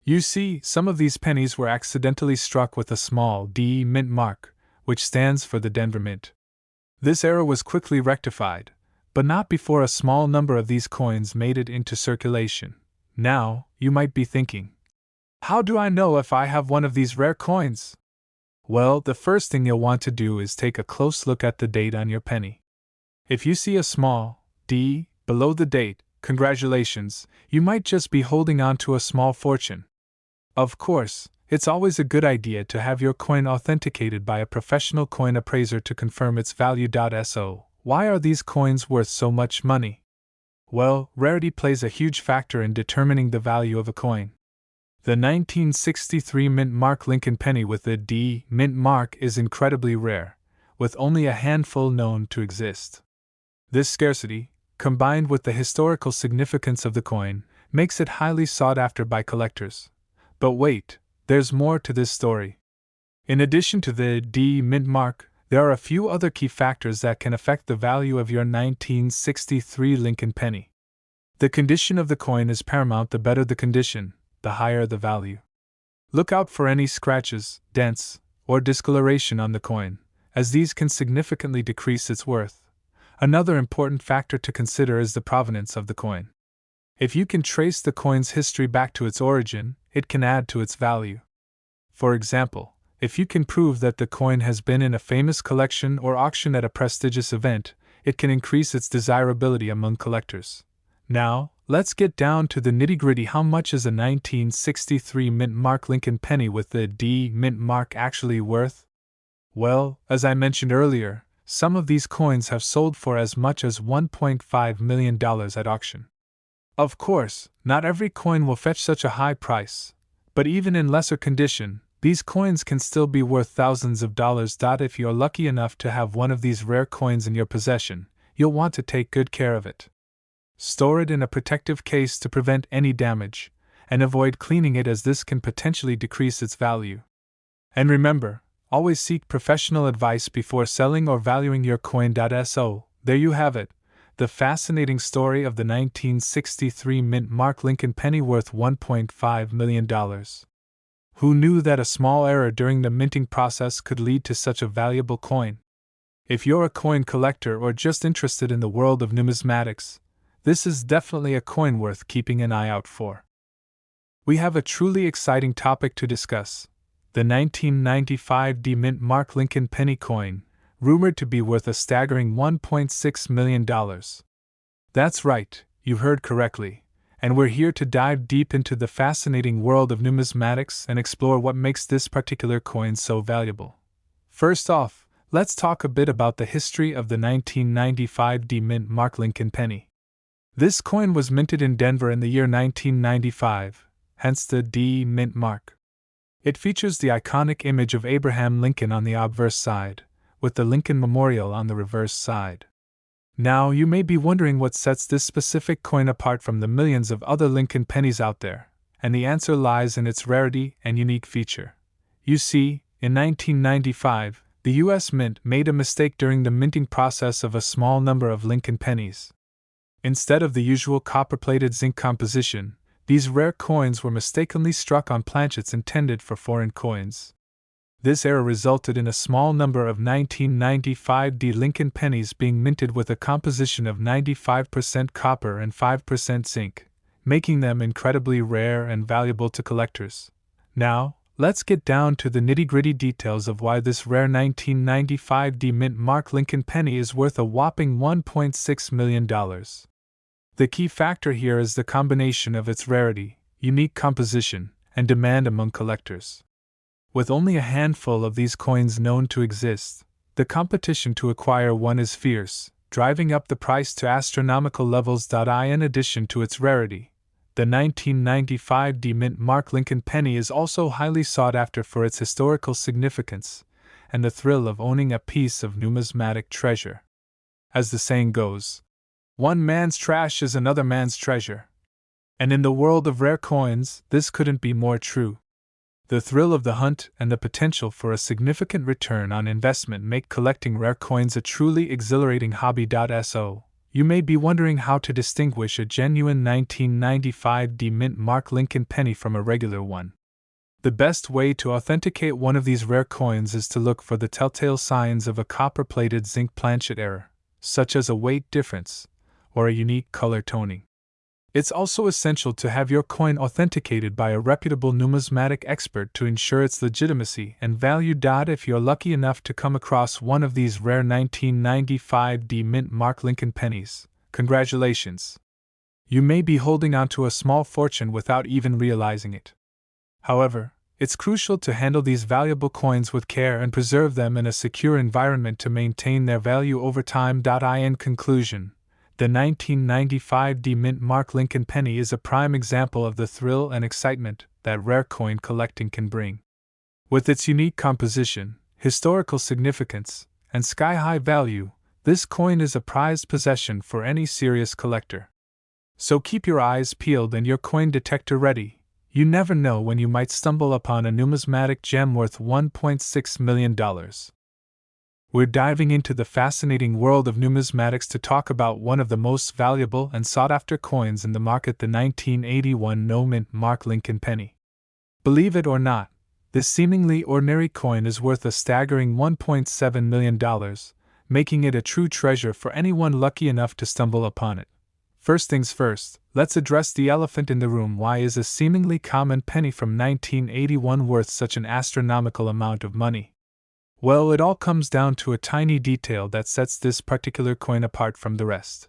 You see, some of these pennies were accidentally struck with a small D mint mark, which stands for the Denver Mint. This error was quickly rectified, but not before a small number of these coins made it into circulation. Now, you might be thinking, how do I know if I have one of these rare coins? Well, the first thing you'll want to do is take a close look at the date on your penny. If you see a small D below the date, congratulations, you might just be holding on to a small fortune. Of course, it's always a good idea to have your coin authenticated by a professional coin appraiser to confirm its value. So, why are these coins worth so much money? Well, rarity plays a huge factor in determining the value of a coin. The 1963 Mint Mark Lincoln penny with the D mint mark is incredibly rare, with only a handful known to exist. This scarcity, combined with the historical significance of the coin, makes it highly sought after by collectors. But wait, there's more to this story. In addition to the D mint mark, there are a few other key factors that can affect the value of your 1963 Lincoln penny. The condition of the coin is paramount. The better the condition, the higher the value. Look out for any scratches, dents, or discoloration on the coin, as these can significantly decrease its worth. Another important factor to consider is the provenance of the coin. If you can trace the coin's history back to its origin, it can add to its value. For example, if you can prove that the coin has been in a famous collection or auction at a prestigious event, it can increase its desirability among collectors. Now, let's get down to the nitty-gritty. How much is a 1963 mint mark Lincoln penny with the D mint mark actually worth? Well, as I mentioned earlier, some of these coins have sold for as much as $1.5 million at auction. Of course, not every coin will fetch such a high price, but even in lesser condition, these coins can still be worth thousands of dollars. If you're lucky enough to have one of these rare coins in your possession, you'll want to take good care of it. Store it in a protective case to prevent any damage, and avoid cleaning it, as this can potentially decrease its value. And remember, always seek professional advice before selling or valuing your coin. So, there you have it, the fascinating story of the 1963 mint mark Lincoln penny worth $1.5 million. Who knew that a small error during the minting process could lead to such a valuable coin? If you're a coin collector or just interested in the world of numismatics, this is definitely a coin worth keeping an eye out for. We have a truly exciting topic to discuss: the 1995 D mint mark Lincoln penny coin, rumored to be worth a staggering $1.6 million. That's right, you heard correctly, and we're here to dive deep into the fascinating world of numismatics and explore what makes this particular coin so valuable. First off, let's talk a bit about the history of the 1995 D mint mark Lincoln penny. This coin was minted in Denver in the year 1995, hence the D mint mark. It features the iconic image of Abraham Lincoln on the obverse side, with the Lincoln Memorial on the reverse side. Now, you may be wondering what sets this specific coin apart from the millions of other Lincoln pennies out there, and the answer lies in its rarity and unique feature. You see, in 1995, the U.S. Mint made a mistake during the minting process of a small number of Lincoln pennies. Instead of the usual copper-plated zinc composition, these rare coins were mistakenly struck on planchets intended for foreign coins. This error resulted in a small number of 1995 D Lincoln pennies being minted with a composition of 95% copper and 5% zinc, making them incredibly rare and valuable to collectors. Now, let's get down to the nitty-gritty details of why this rare 1995 D mint mark Lincoln penny is worth a whopping $1.6 million. The key factor here is the combination of its rarity, unique composition, and demand among collectors. With only a handful of these coins known to exist, the competition to acquire one is fierce, driving up the price to astronomical levels. In addition to its rarity, the 1995 D mint mark Lincoln penny is also highly sought after for its historical significance and the thrill of owning a piece of numismatic treasure. As the saying goes, one man's trash is another man's treasure. And in the world of rare coins, this couldn't be more true. The thrill of the hunt and the potential for a significant return on investment make collecting rare coins a truly exhilarating hobby. So, you may be wondering how to distinguish a genuine 1995 D mint mark Lincoln penny from a regular one. The best way to authenticate one of these rare coins is to look for the telltale signs of a copper-plated zinc planchet error, such as a weight difference or a unique color toning. It's also essential to have your coin authenticated by a reputable numismatic expert to ensure its legitimacy and value. If you're lucky enough to come across one of these rare 1995 D mint mark Lincoln pennies, congratulations! You may be holding on to a small fortune without even realizing it. However, it's crucial to handle these valuable coins with care and preserve them in a secure environment to maintain their value over time. In conclusion, the 1995 D mint mark Lincoln penny is a prime example of the thrill and excitement that rare coin collecting can bring. With its unique composition, historical significance, and sky-high value, this coin is a prized possession for any serious collector. So keep your eyes peeled and your coin detector ready. You never know when you might stumble upon a numismatic gem worth $1.6 million. We're diving into the fascinating world of numismatics to talk about one of the most valuable and sought-after coins in the market, the 1981 no-mint mark Lincoln penny. Believe it or not, this seemingly ordinary coin is worth a staggering $1.7 million, making it a true treasure for anyone lucky enough to stumble upon it. First things first, let's address the elephant in the room. Why is a seemingly common penny from 1981 worth such an astronomical amount of money? Well, it all comes down to a tiny detail that sets this particular coin apart from the rest.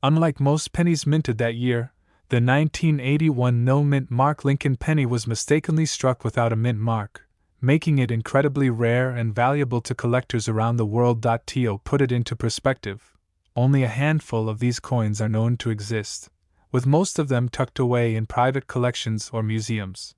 Unlike most pennies minted that year, the 1981 no-mint mark Lincoln penny was mistakenly struck without a mint mark, making it incredibly rare and valuable to collectors around the world. To put it into perspective, only a handful of these coins are known to exist, with most of them tucked away in private collections or museums.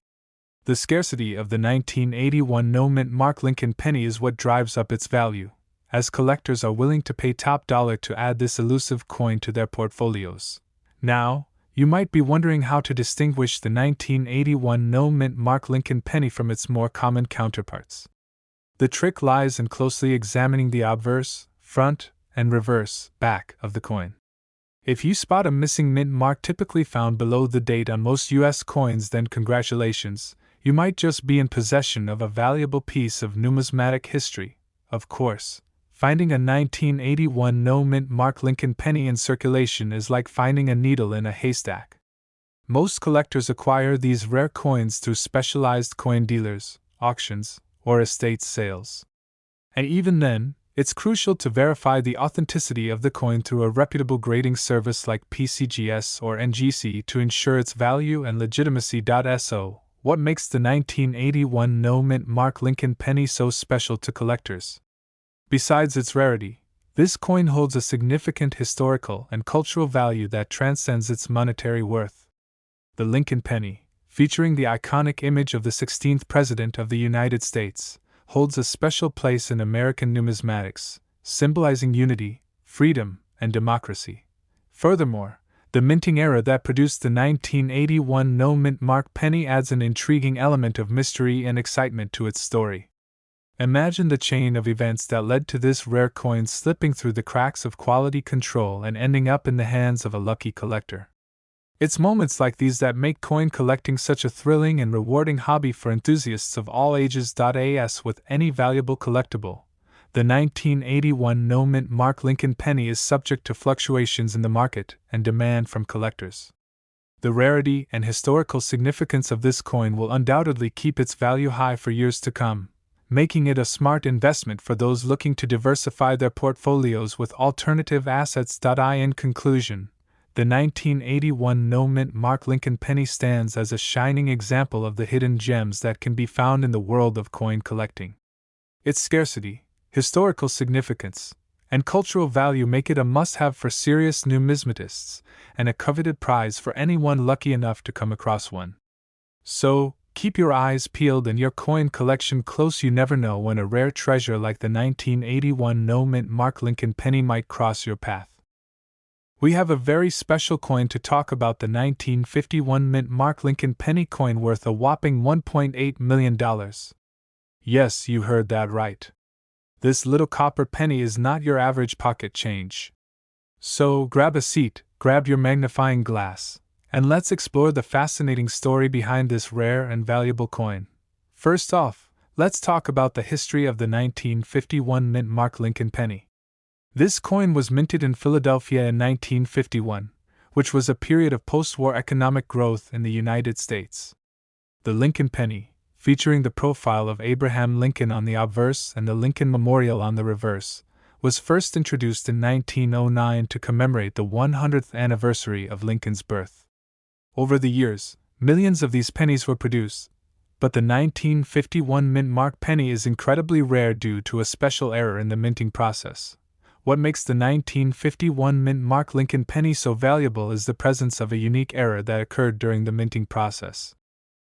The scarcity of the 1981 no-mint mark Lincoln penny is what drives up its value, as collectors are willing to pay top dollar to add this elusive coin to their portfolios. Now, you might be wondering how to distinguish the 1981 no-mint mark Lincoln penny from its more common counterparts. The trick lies in closely examining the obverse, front, and reverse, back of the coin. If you spot a missing mint mark typically found below the date on most U.S. coins, then congratulations, you might just be in possession of a valuable piece of numismatic history. Of course, finding a 1981 no-mint mark Lincoln penny in circulation is like finding a needle in a haystack. Most collectors acquire these rare coins through specialized coin dealers, auctions, or estate sales. And even then, it's crucial to verify the authenticity of the coin through a reputable grading service like PCGS or NGC to ensure its value and legitimacy. So, what makes the 1981 no-mint mark Lincoln penny so special to collectors? Besides its rarity, this coin holds a significant historical and cultural value that transcends its monetary worth. The Lincoln penny, featuring the iconic image of the 16th President of the United States, holds a special place in American numismatics, symbolizing unity, freedom, and democracy. Furthermore, the minting era that produced the 1981 no-mint mark penny adds an intriguing element of mystery and excitement to its story. Imagine the chain of events that led to this rare coin slipping through the cracks of quality control and ending up in the hands of a lucky collector. It's moments like these that make coin collecting such a thrilling and rewarding hobby for enthusiasts of all ages. As with any valuable collectible, the 1981 no-mint mark Lincoln penny is subject to fluctuations in the market and demand from collectors. The rarity and historical significance of this coin will undoubtedly keep its value high for years to come, making it a smart investment for those looking to diversify their portfolios with alternative assets. In conclusion, the 1981 no-mint mark Lincoln penny stands as a shining example of the hidden gems that can be found in the world of coin collecting. Its scarcity, historical significance, and cultural value make it a must-have for serious numismatists, and a coveted prize for anyone lucky enough to come across one. So, keep your eyes peeled and your coin collection close. You never know when a rare treasure like the 1981 no-mint mark Lincoln penny might cross your path. We have a very special coin to talk about, the 1951 mint mark Lincoln penny coin worth a whopping $1.8 million. Yes, you heard that right. This little copper penny is not your average pocket change. So grab a seat, grab your magnifying glass, and let's explore the fascinating story behind this rare and valuable coin. First off, let's talk about the history of the 1951 mint mark Lincoln penny. This coin was minted in Philadelphia in 1951, which was a period of post-war economic growth in the United States. The Lincoln penny, featuring the profile of Abraham Lincoln on the obverse and the Lincoln Memorial on the reverse, was first introduced in 1909 to commemorate the 100th anniversary of Lincoln's birth. Over the years, millions of these pennies were produced, but the 1951 mint mark penny is incredibly rare due to a special error in the minting process. What makes the 1951 mint mark Lincoln penny so valuable is the presence of a unique error that occurred during the minting process.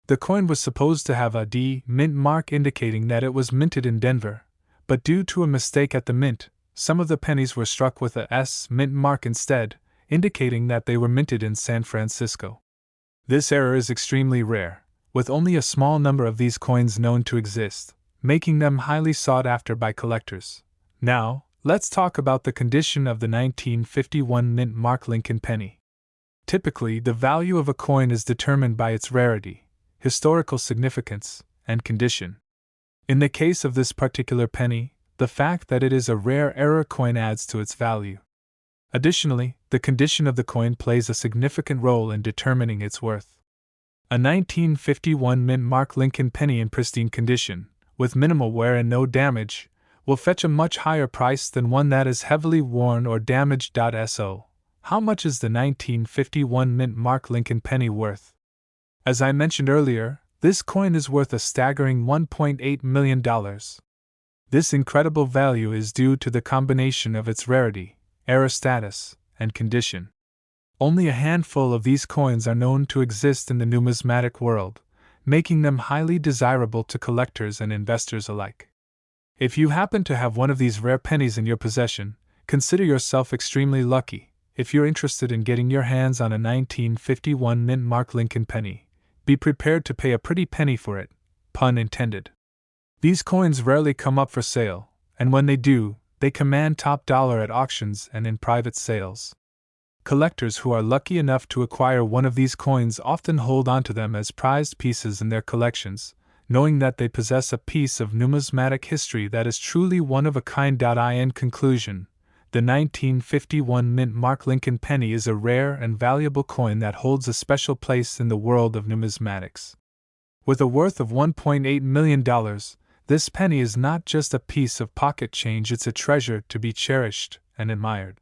The coin was supposed to have a D mint mark indicating that it was minted in Denver, but due to a mistake at the mint, some of the pennies were struck with a S mint mark instead, indicating that they were minted in San Francisco. This error is extremely rare, with only a small number of these coins known to exist, making them highly sought after by collectors. Now, let's talk about the condition of the 1951 mint mark Lincoln penny. Typically, the value of a coin is determined by its rarity, historical significance, and condition. In the case of this particular penny, the fact that it is a rare error coin adds to its value. Additionally, the condition of the coin plays a significant role in determining its worth. A 1951 mint mark Lincoln penny in pristine condition, with minimal wear and no damage, will fetch a much higher price than one that is heavily worn or damaged. So, how much is the 1951 mint mark Lincoln penny worth? As I mentioned earlier, this coin is worth a staggering $1.8 million. This incredible value is due to the combination of its rarity, error status, and condition. Only a handful of these coins are known to exist in the numismatic world, making them highly desirable to collectors and investors alike. If you happen to have one of these rare pennies in your possession, consider yourself extremely lucky. If you're interested in getting your hands on a 1951 mint mark Lincoln penny, be prepared to pay a pretty penny for it, pun intended. These coins rarely come up for sale, and when they do, they command top dollar at auctions and in private sales. Collectors who are lucky enough to acquire one of these coins often hold onto them as prized pieces in their collections, knowing that they possess a piece of numismatic history that is truly one of a kind. In conclusion, the 1951 mint mark Lincoln penny is a rare and valuable coin that holds a special place in the world of numismatics. With a worth of $1.8 million, this penny is not just a piece of pocket change, it's a treasure to be cherished and admired.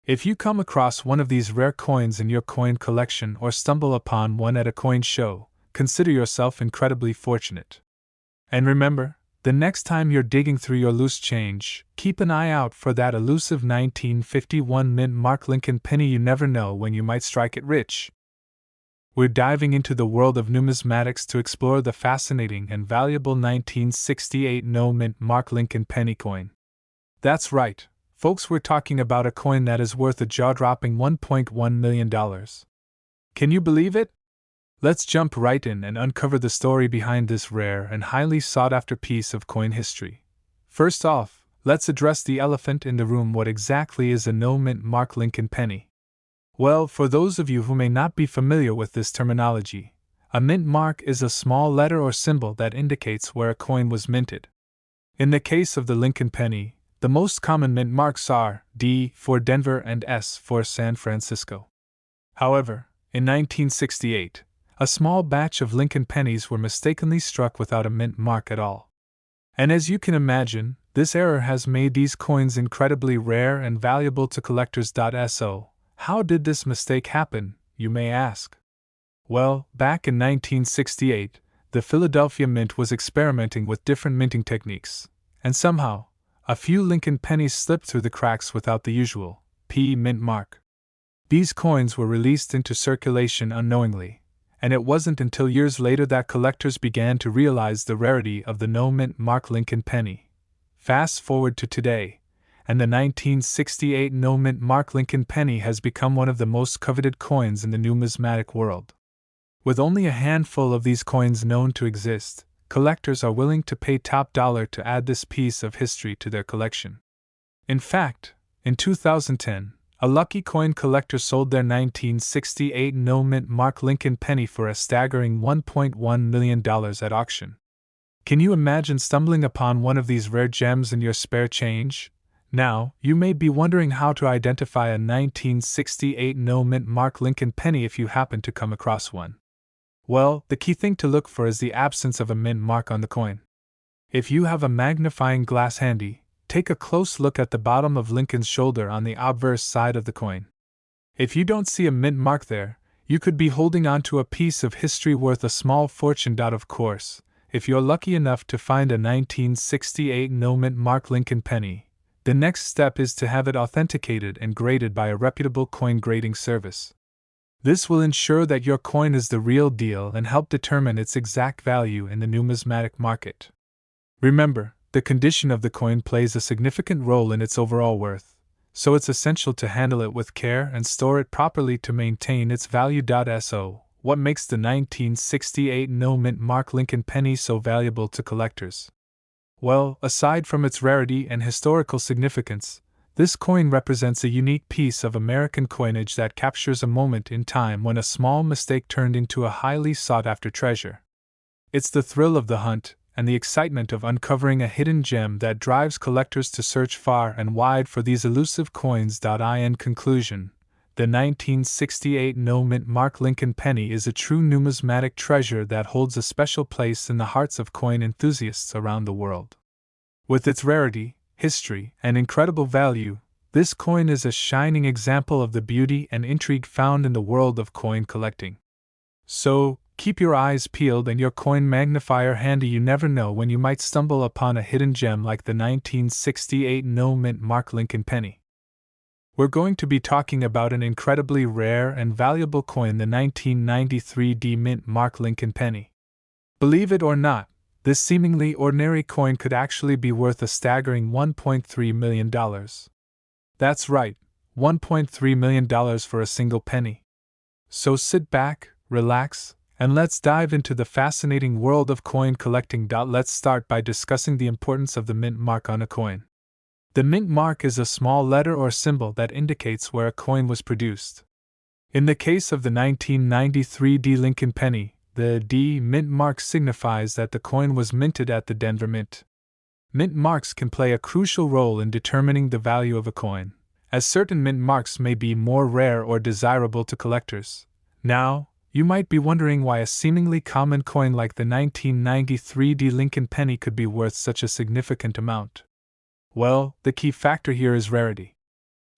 If you come across one of these rare coins in your coin collection or stumble upon one at a coin show, consider yourself incredibly fortunate. And remember, the next time you're digging through your loose change, keep an eye out for that elusive 1951 mint mark Lincoln penny. You never know when you might strike it rich. We're diving into the world of numismatics to explore the fascinating and valuable 1968 no mint mark Lincoln penny coin. That's right, folks, we're talking about a coin that is worth a jaw-dropping $1.1 million. Can you believe it? Let's jump right in and uncover the story behind this rare and highly sought-after piece of coin history. First off, let's address the elephant in the room. What exactly is a no mint mark Lincoln penny? Well, for those of you who may not be familiar with this terminology, a mint mark is a small letter or symbol that indicates where a coin was minted. In the case of the Lincoln penny, the most common mint marks are D for Denver and S for San Francisco. However, in 1968, a small batch of Lincoln pennies were mistakenly struck without a mint mark at all. And as you can imagine, this error has made these coins incredibly rare and valuable to collectors. So, how did this mistake happen, you may ask? Well, back in 1968, the Philadelphia Mint was experimenting with different minting techniques, and somehow, a few Lincoln pennies slipped through the cracks without the usual P mint mark. These coins were released into circulation unknowingly, and it wasn't until years later that collectors began to realize the rarity of the no mint mark Lincoln penny. Fast forward to today, and the 1968 no mint mark Lincoln penny has become one of the most coveted coins in the numismatic world. With only a handful of these coins known to exist, collectors are willing to pay top dollar to add this piece of history to their collection. In fact, in 2010, a lucky coin collector sold their 1968 no mint mark Lincoln penny for a staggering $1.1 million at auction. Can you imagine stumbling upon one of these rare gems in your spare change? Now, you may be wondering how to identify a 1968 no mint mark Lincoln penny if you happen to come across one. Well, the key thing to look for is the absence of a mint mark on the coin. If you have a magnifying glass handy, take a close look at the bottom of Lincoln's shoulder on the obverse side of the coin. If you don't see a mint mark there, you could be holding on to a piece of history worth a small fortune. Of course, if you're lucky enough to find a 1968 no mint mark Lincoln penny, the next step is to have it authenticated and graded by a reputable coin grading service. This will ensure that your coin is the real deal and help determine its exact value in the numismatic market. Remember, the condition of the coin plays a significant role in its overall worth, so it's essential to handle it with care and store it properly to maintain its value. So, what makes the 1968 no-mint mark Lincoln penny so valuable to collectors? Well, aside from its rarity and historical significance, this coin represents a unique piece of American coinage that captures a moment in time when a small mistake turned into a highly sought-after treasure. It's the thrill of the hunt and the excitement of uncovering a hidden gem that drives collectors to search far and wide for these elusive coins. In conclusion, the 1968 no-mint mark Lincoln penny is a true numismatic treasure that holds a special place in the hearts of coin enthusiasts around the world. With its rarity, history, and incredible value, this coin is a shining example of the beauty and intrigue found in the world of coin collecting. So, keep your eyes peeled and your coin magnifier handy. You never know when you might stumble upon a hidden gem like the 1968 no-mint mark Lincoln penny. We're going to be talking about an incredibly rare and valuable coin, the 1993 D-mint mark Lincoln penny. Believe it or not, this seemingly ordinary coin could actually be worth a staggering $1.3 million. That's right, $1.3 million for a single penny. So sit back, relax, and let's dive into the fascinating world of coin collecting. Let's start by discussing the importance of the mint mark on a coin. The mint mark is a small letter or symbol that indicates where a coin was produced. In the case of the 1993 D Lincoln penny, the D mint mark signifies that the coin was minted at the Denver Mint. Mint marks can play a crucial role in determining the value of a coin, as certain mint marks may be more rare or desirable to collectors. Now, you might be wondering why a seemingly common coin like the 1993 D Lincoln penny could be worth such a significant amount. Well, the key factor here is rarity.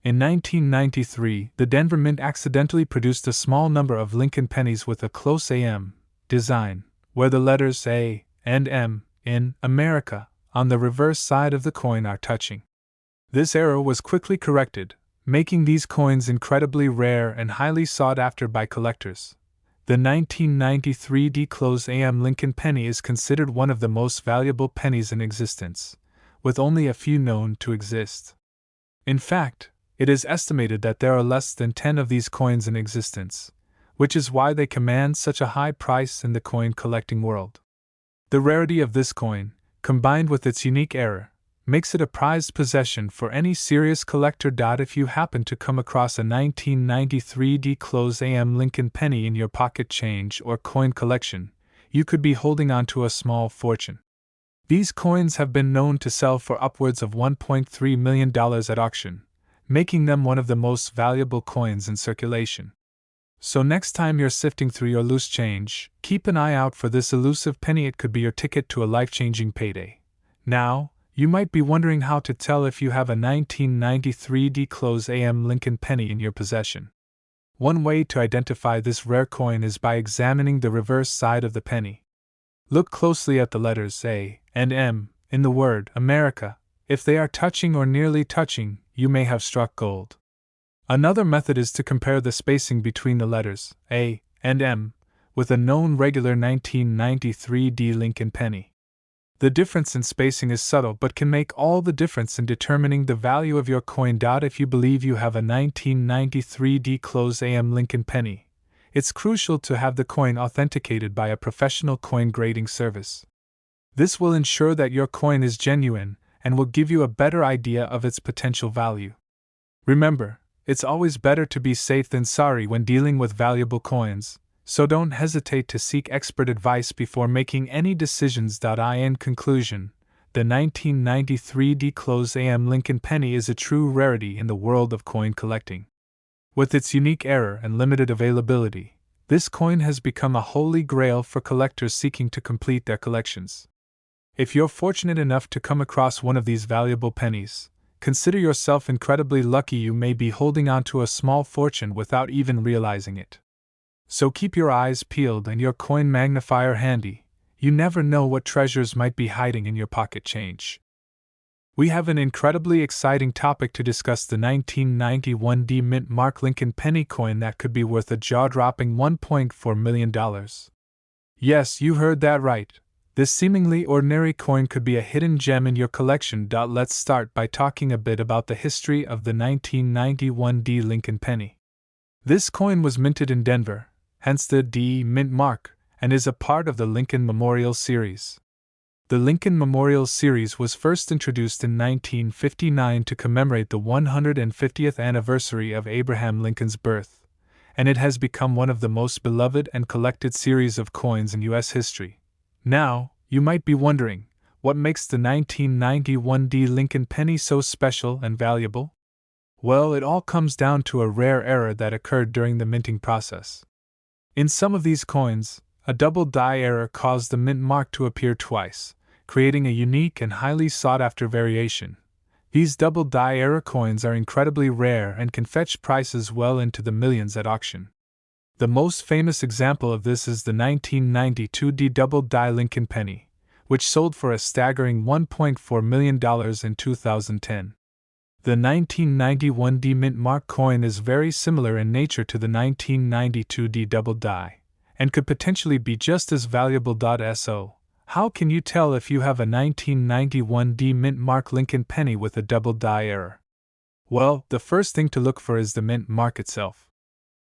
In 1993, the Denver Mint accidentally produced a small number of Lincoln pennies with a close AM design, where the letters A and M in America on the reverse side of the coin are touching. This error was quickly corrected, making these coins incredibly rare and highly sought after by collectors. The 1993 D-close AM Lincoln penny is considered one of the most valuable pennies in existence, with only a few known to exist. In fact, it is estimated that there are less than 10 of these coins in existence, which is why they command such a high price in the coin collecting world. The rarity of this coin, combined with its unique error, makes it a prized possession for any serious collector. If you happen to come across a 1993 D-close AM Lincoln penny in your pocket change or coin collection, you could be holding on to a small fortune. These coins have been known to sell for upwards of $1.3 million at auction, making them one of the most valuable coins in circulation. So next time you're sifting through your loose change, keep an eye out for this elusive penny. It could be your ticket to a life-changing payday. Now, you might be wondering how to tell if you have a 1993 D-close AM Lincoln penny in your possession. One way to identify this rare coin is by examining the reverse side of the penny. Look closely at the letters A and M in the word America. If they are touching or nearly touching, you may have struck gold. Another method is to compare the spacing between the letters A and M with a known regular 1993 D Lincoln penny. The difference in spacing is subtle but can make all the difference in determining the value of your coin. If you believe you have a 1993 D-close AM Lincoln penny, it's crucial to have the coin authenticated by a professional coin grading service. This will ensure that your coin is genuine and will give you a better idea of its potential value. Remember, it's always better to be safe than sorry when dealing with valuable coins, so don't hesitate to seek expert advice before making any decisions. In conclusion, the 1993 D-close AM Lincoln penny is a true rarity in the world of coin collecting. With its unique error and limited availability, this coin has become a holy grail for collectors seeking to complete their collections. If you're fortunate enough to come across one of these valuable pennies, consider yourself incredibly lucky. You may be holding on to a small fortune without even realizing it. So keep your eyes peeled and your coin magnifier handy. You never know what treasures might be hiding in your pocket change. We have an incredibly exciting topic to discuss: the 1991 D-Mint mark Lincoln penny coin that could be worth a jaw-dropping $1.4 million. Yes, you heard that right. This seemingly ordinary coin could be a hidden gem in your collection. Let's start by talking a bit about the history of the 1991 D Lincoln penny. This coin was minted in Denver, hence the D mint mark, and is a part of the Lincoln Memorial Series. The Lincoln Memorial Series was first introduced in 1959 to commemorate the 150th anniversary of Abraham Lincoln's birth, and it has become one of the most beloved and collected series of coins in U.S. history. Now, you might be wondering, what makes the 1991 D Lincoln penny so special and valuable? Well, it all comes down to a rare error that occurred during the minting process. In some of these coins, a double die error caused the mint mark to appear twice, creating a unique and highly sought-after variation. These double die error coins are incredibly rare and can fetch prices well into the millions at auction. The most famous example of this is the 1992 D double die Lincoln penny, which sold for a staggering $1.4 million in 2010. The 1991 D mint mark coin is very similar in nature to the 1992 D double die, and could potentially be just as valuable. So, how can you tell if you have a 1991 D mint mark Lincoln penny with a double die error? Well, the first thing to look for is the mint mark itself.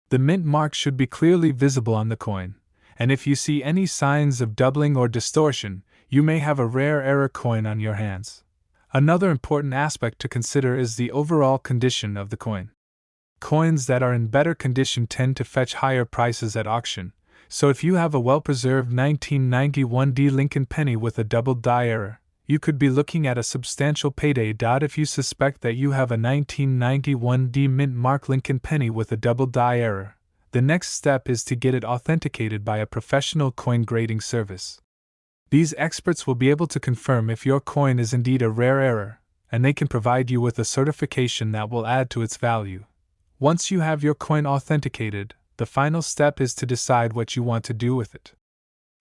The mint mark should be clearly visible on the coin, and if you see any signs of doubling or distortion, you may have a rare error coin on your hands. Another important aspect to consider is the overall condition of the coin. Coins that are in better condition tend to fetch higher prices at auction, so if you have a well-preserved 1991 D Lincoln penny with a double die error, you could be looking at a substantial payday. If you suspect that you have a 1991 D mint mark Lincoln penny with a double die error, the next step is to get it authenticated by a professional coin grading service. These experts will be able to confirm if your coin is indeed a rare error, and they can provide you with a certification that will add to its value. Once you have your coin authenticated, the final step is to decide what you want to do with it.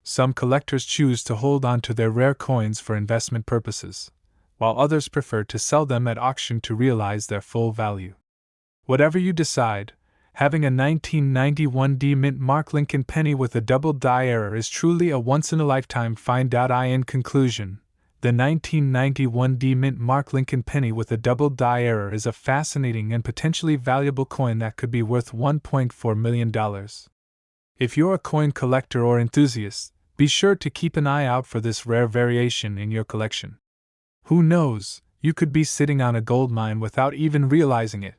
Some collectors choose to hold on to their rare coins for investment purposes, while others prefer to sell them at auction to realize their full value. Whatever you decide, having a 1991 D mint mark Lincoln penny with a double die error is truly a once-in-a-lifetime find. In conclusion, the 1991 D mint mark Lincoln penny with a double die error is a fascinating and potentially valuable coin that could be worth $1.4 million. If you're a coin collector or enthusiast, be sure to keep an eye out for this rare variation in your collection. Who knows, you could be sitting on a gold mine without even realizing it.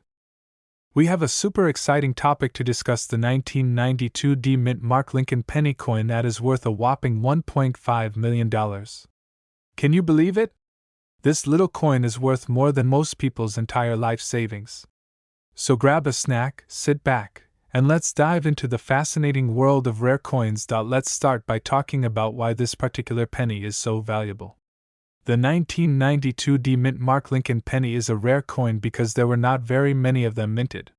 We have a super exciting topic to discuss: the 1992 D mint mark Lincoln penny coin that is worth a whopping $1.5 million. Can you believe it? This little coin is worth more than most people's entire life savings. So grab a snack, sit back, and let's dive into the fascinating world of rare coins. Let's start by talking about why this particular penny is so valuable. The 1992 D mint mark Lincoln penny is a rare coin because there were not very many of them minted.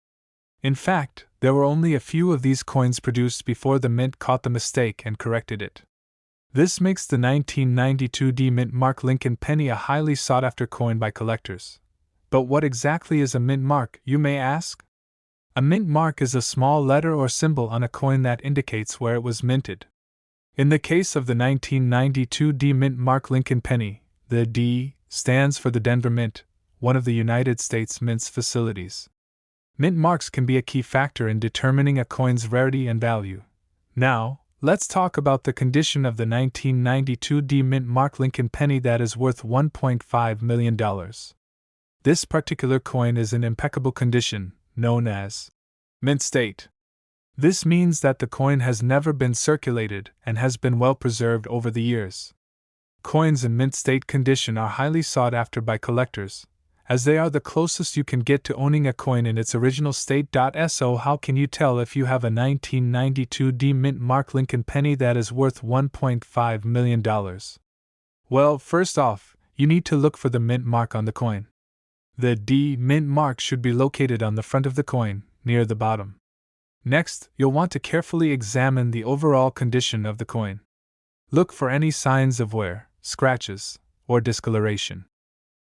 In fact, there were only a few of these coins produced before the mint caught the mistake and corrected it. This makes the 1992 D mint mark Lincoln penny a highly sought-after coin by collectors. But what exactly is a mint mark, you may ask? A mint mark is a small letter or symbol on a coin that indicates where it was minted. In the case of the 1992 D mint mark Lincoln penny, the D stands for the Denver Mint, one of the United States Mint's facilities. Mint marks can be a key factor in determining a coin's rarity and value. Now, let's talk about the condition of the 1992 D mint mark Lincoln penny that is worth $1.5 million. This particular coin is in impeccable condition, known as mint state. This means that the coin has never been circulated and has been well preserved over the years. Coins in mint state condition are highly sought after by collectors, as they are the closest you can get to owning a coin in its original state. So how can you tell if you have a 1992 D mint mark Lincoln penny that is worth $1.5 million? Well, first off, you need to look for the mint mark on the coin. The D mint mark should be located on the front of the coin, near the bottom. Next, you'll want to carefully examine the overall condition of the coin. Look for any signs of wear, scratches, or discoloration.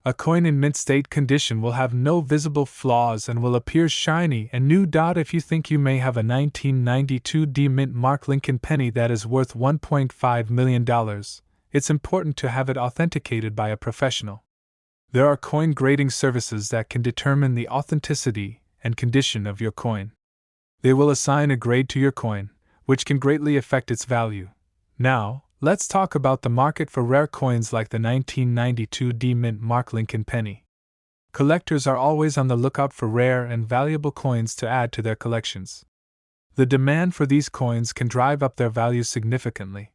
A coin in mint state condition will have no visible flaws and will appear shiny and new. If you think you may have a 1992 D mint mark Lincoln penny that is worth $1.5 million, it's important to have it authenticated by a professional. There are coin grading services that can determine the authenticity and condition of your coin. They will assign a grade to your coin, which can greatly affect its value. Now, let's talk about the market for rare coins like the 1992 D-Mint Mark Lincoln penny. Collectors are always on the lookout for rare and valuable coins to add to their collections. The demand for these coins can drive up their value significantly.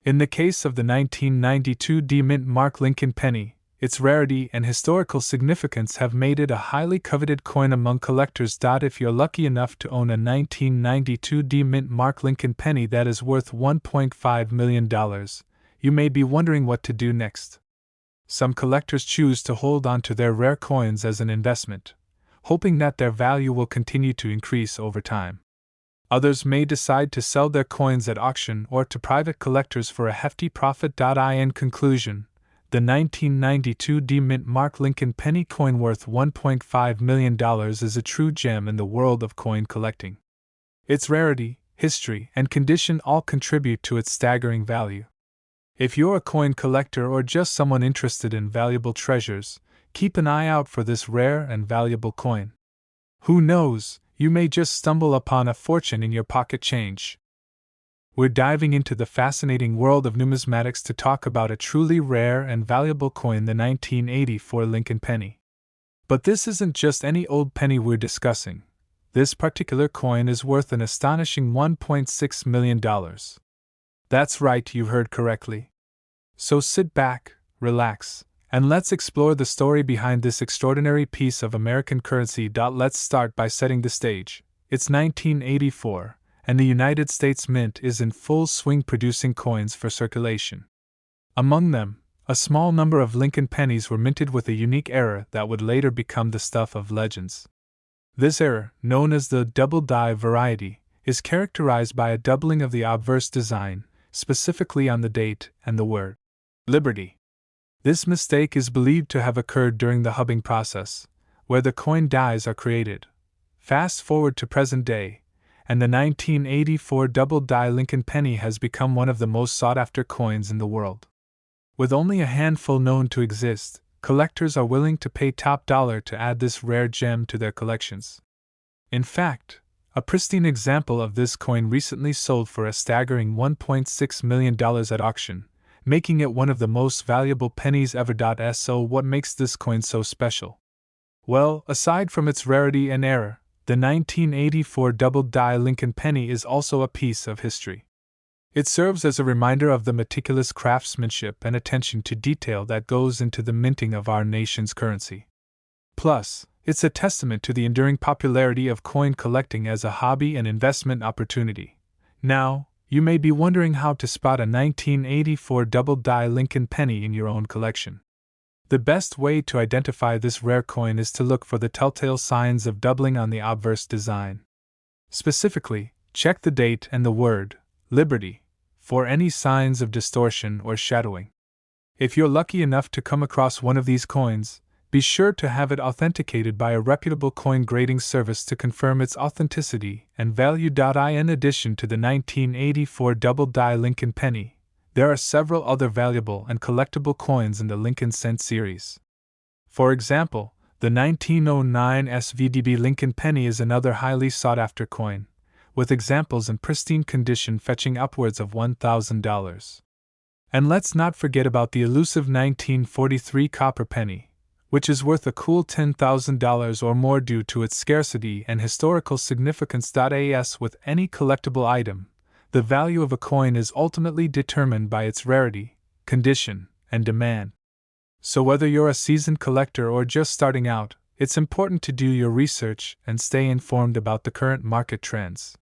In the case of the 1992 D-Mint Mark Lincoln penny, its rarity and historical significance have made it a highly coveted coin among collectors. If you're lucky enough to own a 1992 D-Mint Mark Lincoln penny that is worth $1.5 million, you may be wondering what to do next. Some collectors choose to hold on to their rare coins as an investment, hoping that their value will continue to increase over time. Others may decide to sell their coins at auction or to private collectors for a hefty profit. In conclusion, the 1992 D-Mint Mark Lincoln penny coin worth $1.5 million is a true gem in the world of coin collecting. Its rarity, history, and condition all contribute to its staggering value. If you're a coin collector or just someone interested in valuable treasures, keep an eye out for this rare and valuable coin. Who knows, you may just stumble upon a fortune in your pocket change. We're diving into the fascinating world of numismatics to talk about a truly rare and valuable coin, the 1984 Lincoln penny. But this isn't just any old penny we're discussing. This particular coin is worth an astonishing $1.6 million. That's right, you heard correctly. So sit back, relax, and let's explore the story behind this extraordinary piece of American currency. Let's start by setting the stage. It's 1984, and the United States Mint is in full swing producing coins for circulation. Among them, a small number of Lincoln pennies were minted with a unique error that would later become the stuff of legends. This error, known as the double die variety, is characterized by a doubling of the obverse design, specifically on the date and the word Liberty. This mistake is believed to have occurred during the hubbing process, where the coin dies are created. Fast forward to present day, and the 1984 double die Lincoln penny has become one of the most sought-after coins in the world. With only a handful known to exist, collectors are willing to pay top dollar to add this rare gem to their collections. In fact, a pristine example of this coin recently sold for a staggering $1.6 million at auction, making it one of the most valuable pennies ever. So what makes this coin so special? Well, aside from its rarity and error, the 1984 double die Lincoln penny is also a piece of history. It serves as a reminder of the meticulous craftsmanship and attention to detail that goes into the minting of our nation's currency. Plus, it's a testament to the enduring popularity of coin collecting as a hobby and investment opportunity. Now, you may be wondering how to spot a 1984 double die Lincoln penny in your own collection. The best way to identify this rare coin is to look for the telltale signs of doubling on the obverse design. Specifically, check the date and the word Liberty for any signs of distortion or shadowing. If you're lucky enough to come across one of these coins, be sure to have it authenticated by a reputable coin grading service to confirm its authenticity and value. In addition to the 1984 double die Lincoln penny, there are several other valuable and collectible coins in the Lincoln Cent series. For example, the 1909 SVDB Lincoln penny is another highly sought-after coin, with examples in pristine condition fetching upwards of $1,000. And let's not forget about the elusive 1943 copper penny, which is worth a cool $10,000 or more due to its scarcity and historical significance. As with any collectible item, the value of a coin is ultimately determined by its rarity, condition, and demand. So whether you're a seasoned collector or just starting out, it's important to do your research and stay informed about the current market trends.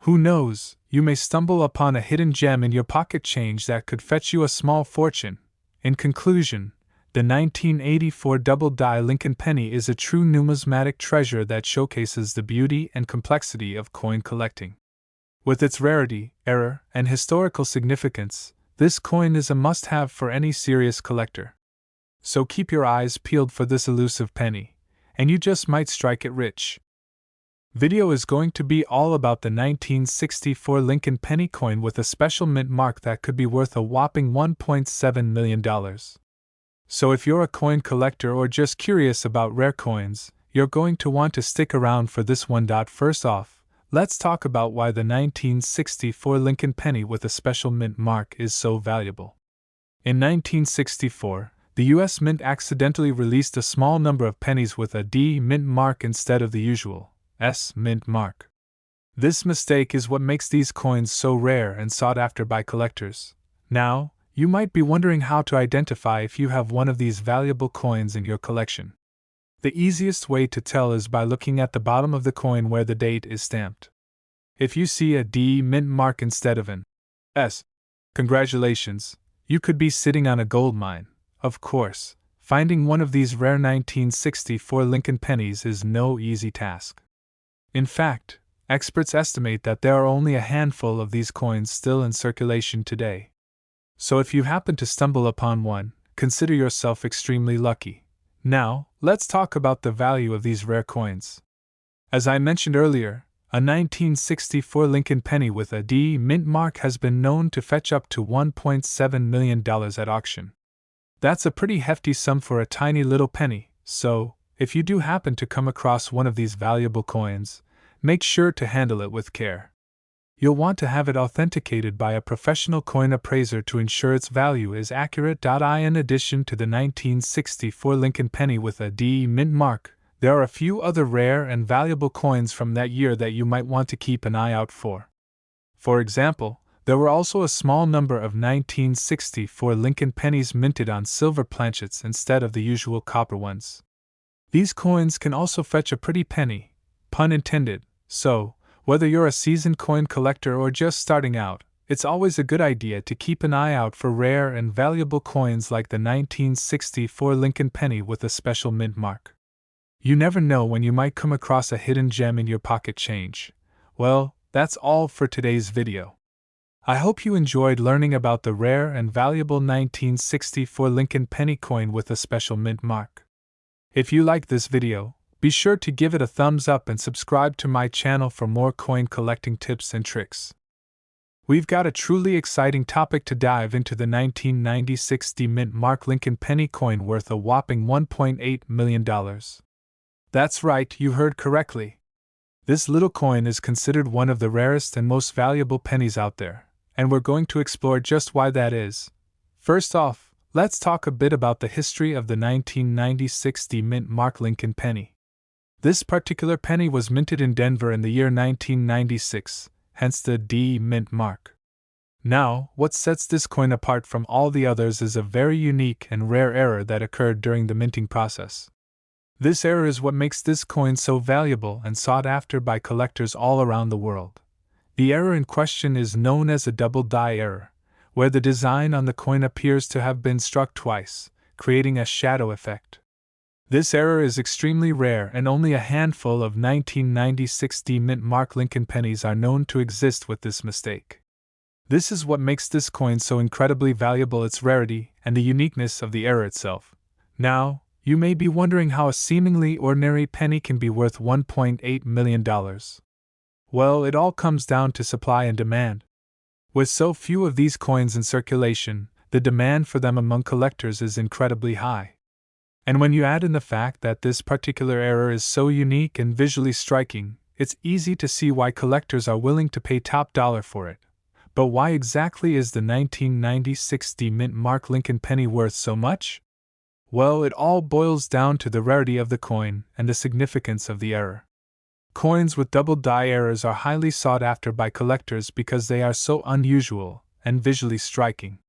Who knows, you may stumble upon a hidden gem in your pocket change that could fetch you a small fortune. In conclusion, the 1984 double die Lincoln penny is a true numismatic treasure that showcases the beauty and complexity of coin collecting. With its rarity, error, and historical significance, this coin is a must-have for any serious collector. So keep your eyes peeled for this elusive penny, and you just might strike it rich. Video is going to be all about the 1964 Lincoln penny coin with a special mint mark that could be worth a whopping $1.7 million. So if you're a coin collector or just curious about rare coins, you're going to want to stick around for this one. First off, let's talk about why the 1964 Lincoln penny with a special mint mark is so valuable. In 1964, the U.S. Mint accidentally released a small number of pennies with a D mint mark instead of the usual S mint mark. This mistake is what makes these coins so rare and sought after by collectors. Now, you might be wondering how to identify if you have one of these valuable coins in your collection. The easiest way to tell is by looking at the bottom of the coin where the date is stamped. If you see a D mint mark instead of an S, congratulations, you could be sitting on a gold mine. Of course, finding one of these rare 1964 Lincoln pennies is no easy task. In fact, experts estimate that there are only a handful of these coins still in circulation today. So if you happen to stumble upon one, consider yourself extremely lucky. Now, let's talk about the value of these rare coins. As I mentioned earlier, a 1964 Lincoln penny with a D mint mark has been known to fetch up to $1.7 million at auction. That's a pretty hefty sum for a tiny little penny, so, if you do happen to come across one of these valuable coins, make sure to handle it with care. You'll want to have it authenticated by a professional coin appraiser to ensure its value is accurate. In addition to the 1964 Lincoln penny with a D mint mark, there are a few other rare and valuable coins from that year that you might want to keep an eye out for. For example, there were also a small number of 1964 Lincoln pennies minted on silver planchets instead of the usual copper ones. These coins can also fetch a pretty penny, pun intended, so, whether you're a seasoned coin collector or just starting out, it's always a good idea to keep an eye out for rare and valuable coins like the 1964 Lincoln penny with a special mint mark. You never know when you might come across a hidden gem in your pocket change. Well, that's all for today's video. I hope you enjoyed learning about the rare and valuable 1964 Lincoln penny coin with a special mint mark. If you liked this video, be sure to give it a thumbs up and subscribe to my channel for more coin collecting tips and tricks. We've got a truly exciting topic to dive into: the 1996 D mint mark Lincoln penny coin worth a whopping $1.8 million. That's right, you heard correctly. This little coin is considered one of the rarest and most valuable pennies out there, and we're going to explore just why that is. First off, let's talk a bit about the history of the 1996 D mint mark Lincoln penny. This particular penny was minted in Denver in the year 1996, hence the D mint mark. Now, what sets this coin apart from all the others is a very unique and rare error that occurred during the minting process. This error is what makes this coin so valuable and sought after by collectors all around the world. The error in question is known as a double die error, where the design on the coin appears to have been struck twice, creating a shadow effect. This error is extremely rare, and only a handful of 1996 D mint mark Lincoln pennies are known to exist with this mistake. This is what makes this coin so incredibly valuable: its rarity and the uniqueness of the error itself. Now, you may be wondering how a seemingly ordinary penny can be worth $1.8 million. Well, it all comes down to supply and demand. With so few of these coins in circulation, the demand for them among collectors is incredibly high. And when you add in the fact that this particular error is so unique and visually striking, it's easy to see why collectors are willing to pay top dollar for it. But why exactly is the 1996 D mint mark Lincoln penny worth so much? Well, it all boils down to the rarity of the coin and the significance of the error. Coins with double die errors are highly sought after by collectors because they are so unusual and visually striking.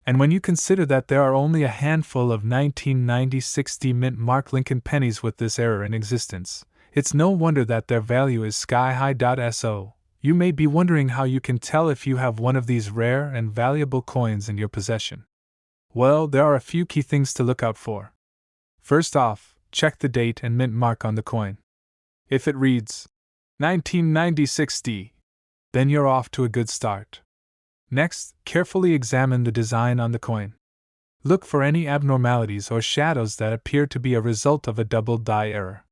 And when you consider that there are only a handful of 1996 D mint mark Lincoln pennies with this error in existence, it's no wonder that their value is sky high. So, you may be wondering how you can tell if you have one of these rare and valuable coins in your possession. Well, there are a few key things to look out for. First off, check the date and mint mark on the coin. If it reads 1996 D, then you're off to a good start. Next, carefully examine the design on the coin. Look for any abnormalities or shadows that appear to be a result of a double die error.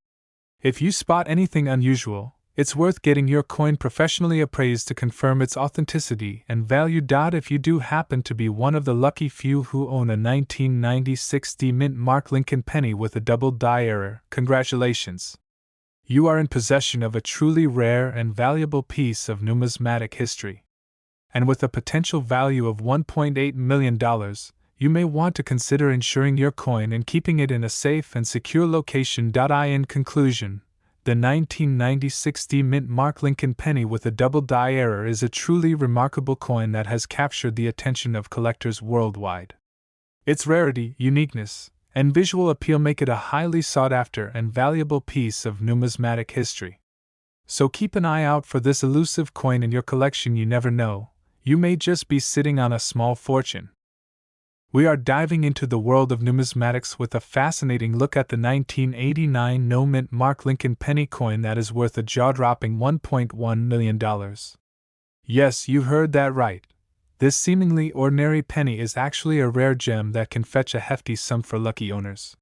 If you spot anything unusual, it's worth getting your coin professionally appraised to confirm its authenticity and value. If you do happen to be one of the lucky few who own a 1996 D mint mark Lincoln penny with a double die error, congratulations! You are in possession of a truly rare and valuable piece of numismatic history. And with a potential value of $1.8 million, you may want to consider insuring your coin and keeping it in a safe and secure location. In conclusion, the 1996 D Mint Mark Lincoln penny with a double die error is a truly remarkable coin that has captured the attention of collectors worldwide. Its rarity, uniqueness, and visual appeal make it a highly sought-after and valuable piece of numismatic history. So keep an eye out for this elusive coin in your collection. You never know, you may just be sitting on a small fortune. We are diving into the world of numismatics with a fascinating look at the 1989 no-mint Mark Lincoln penny coin that is worth a jaw-dropping $1.1 million. Yes, you heard that right. This seemingly ordinary penny is actually a rare gem that can fetch a hefty sum for lucky owners.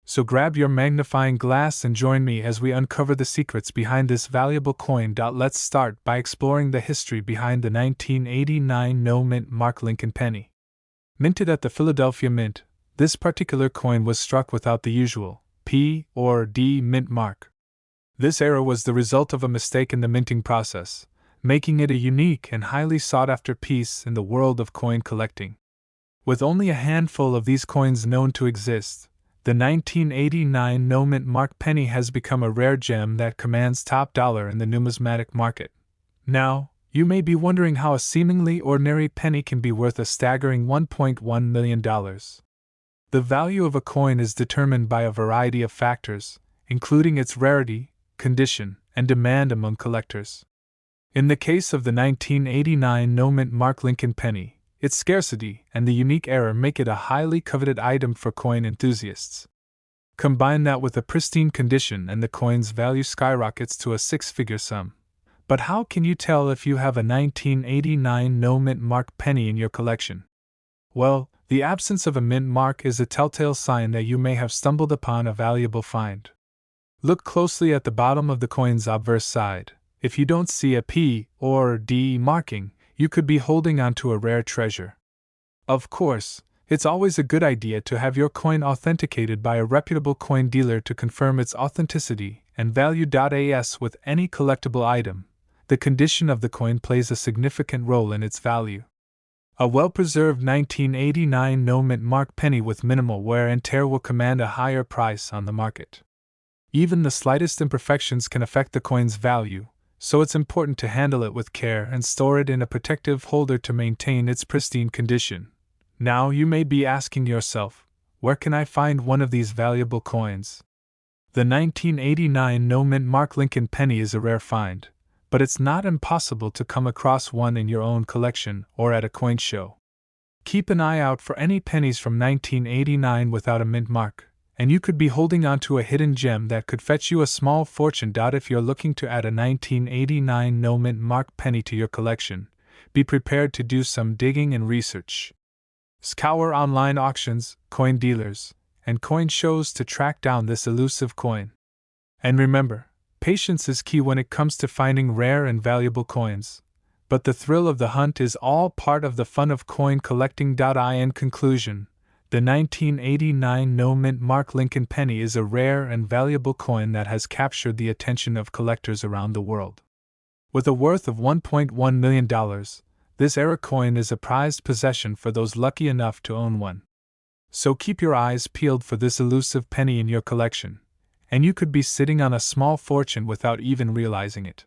So grab your magnifying glass and join me as we uncover the secrets behind this valuable coin. Let's start by exploring the history behind the 1989 no-mint Mark Lincoln penny. Minted at the Philadelphia Mint, this particular coin was struck without the usual P or D mint mark. This error was the result of a mistake in the minting process, making it a unique and highly sought-after piece in the world of coin collecting. With only a handful of these coins known to exist, the 1989 no-mint Mark penny has become a rare gem that commands top dollar in the numismatic market. Now, you may be wondering how a seemingly ordinary penny can be worth a staggering $1.1 million. The value of a coin is determined by a variety of factors, including its rarity, condition, and demand among collectors. In the case of the 1989 no-mint Mark Lincoln penny, its scarcity and the unique error make it a highly coveted item for coin enthusiasts. Combine that with a pristine condition and the coin's value skyrockets to a six-figure sum. But how can you tell if you have a 1989 no-mint Mark penny in your collection? Well, the absence of a mint mark is a telltale sign that you may have stumbled upon a valuable find. Look closely at the bottom of the coin's obverse side. If you don't see a P or D marking, you could be holding onto a rare treasure. Of course, it's always a good idea to have your coin authenticated by a reputable coin dealer to confirm its authenticity and value. As with any collectible item, the condition of the coin plays a significant role in its value. A well-preserved 1989 no-mint Mark penny with minimal wear and tear will command a higher price on the market. Even the slightest imperfections can affect the coin's value, so it's important to handle it with care and store it in a protective holder to maintain its pristine condition. Now you may be asking yourself, where can I find one of these valuable coins? The 1989 no-mint Mark Lincoln penny is a rare find, but it's not impossible to come across one in your own collection or at a coin show. Keep an eye out for any pennies from 1989 without a mint mark, and you could be holding on to a hidden gem that could fetch you a small fortune. If you're looking to add a 1989 no-mint Mark penny to your collection, be prepared to do some digging and research. Scour online auctions, coin dealers, and coin shows to track down this elusive coin. And remember, patience is key when it comes to finding rare and valuable coins, but the thrill of the hunt is all part of the fun of coin collecting. In conclusion, the 1989 no-mint Mark Lincoln penny is a rare and valuable coin that has captured the attention of collectors around the world. With a worth of $1.1 million, this era coin is a prized possession for those lucky enough to own one. So keep your eyes peeled for this elusive penny in your collection, and you could be sitting on a small fortune without even realizing it.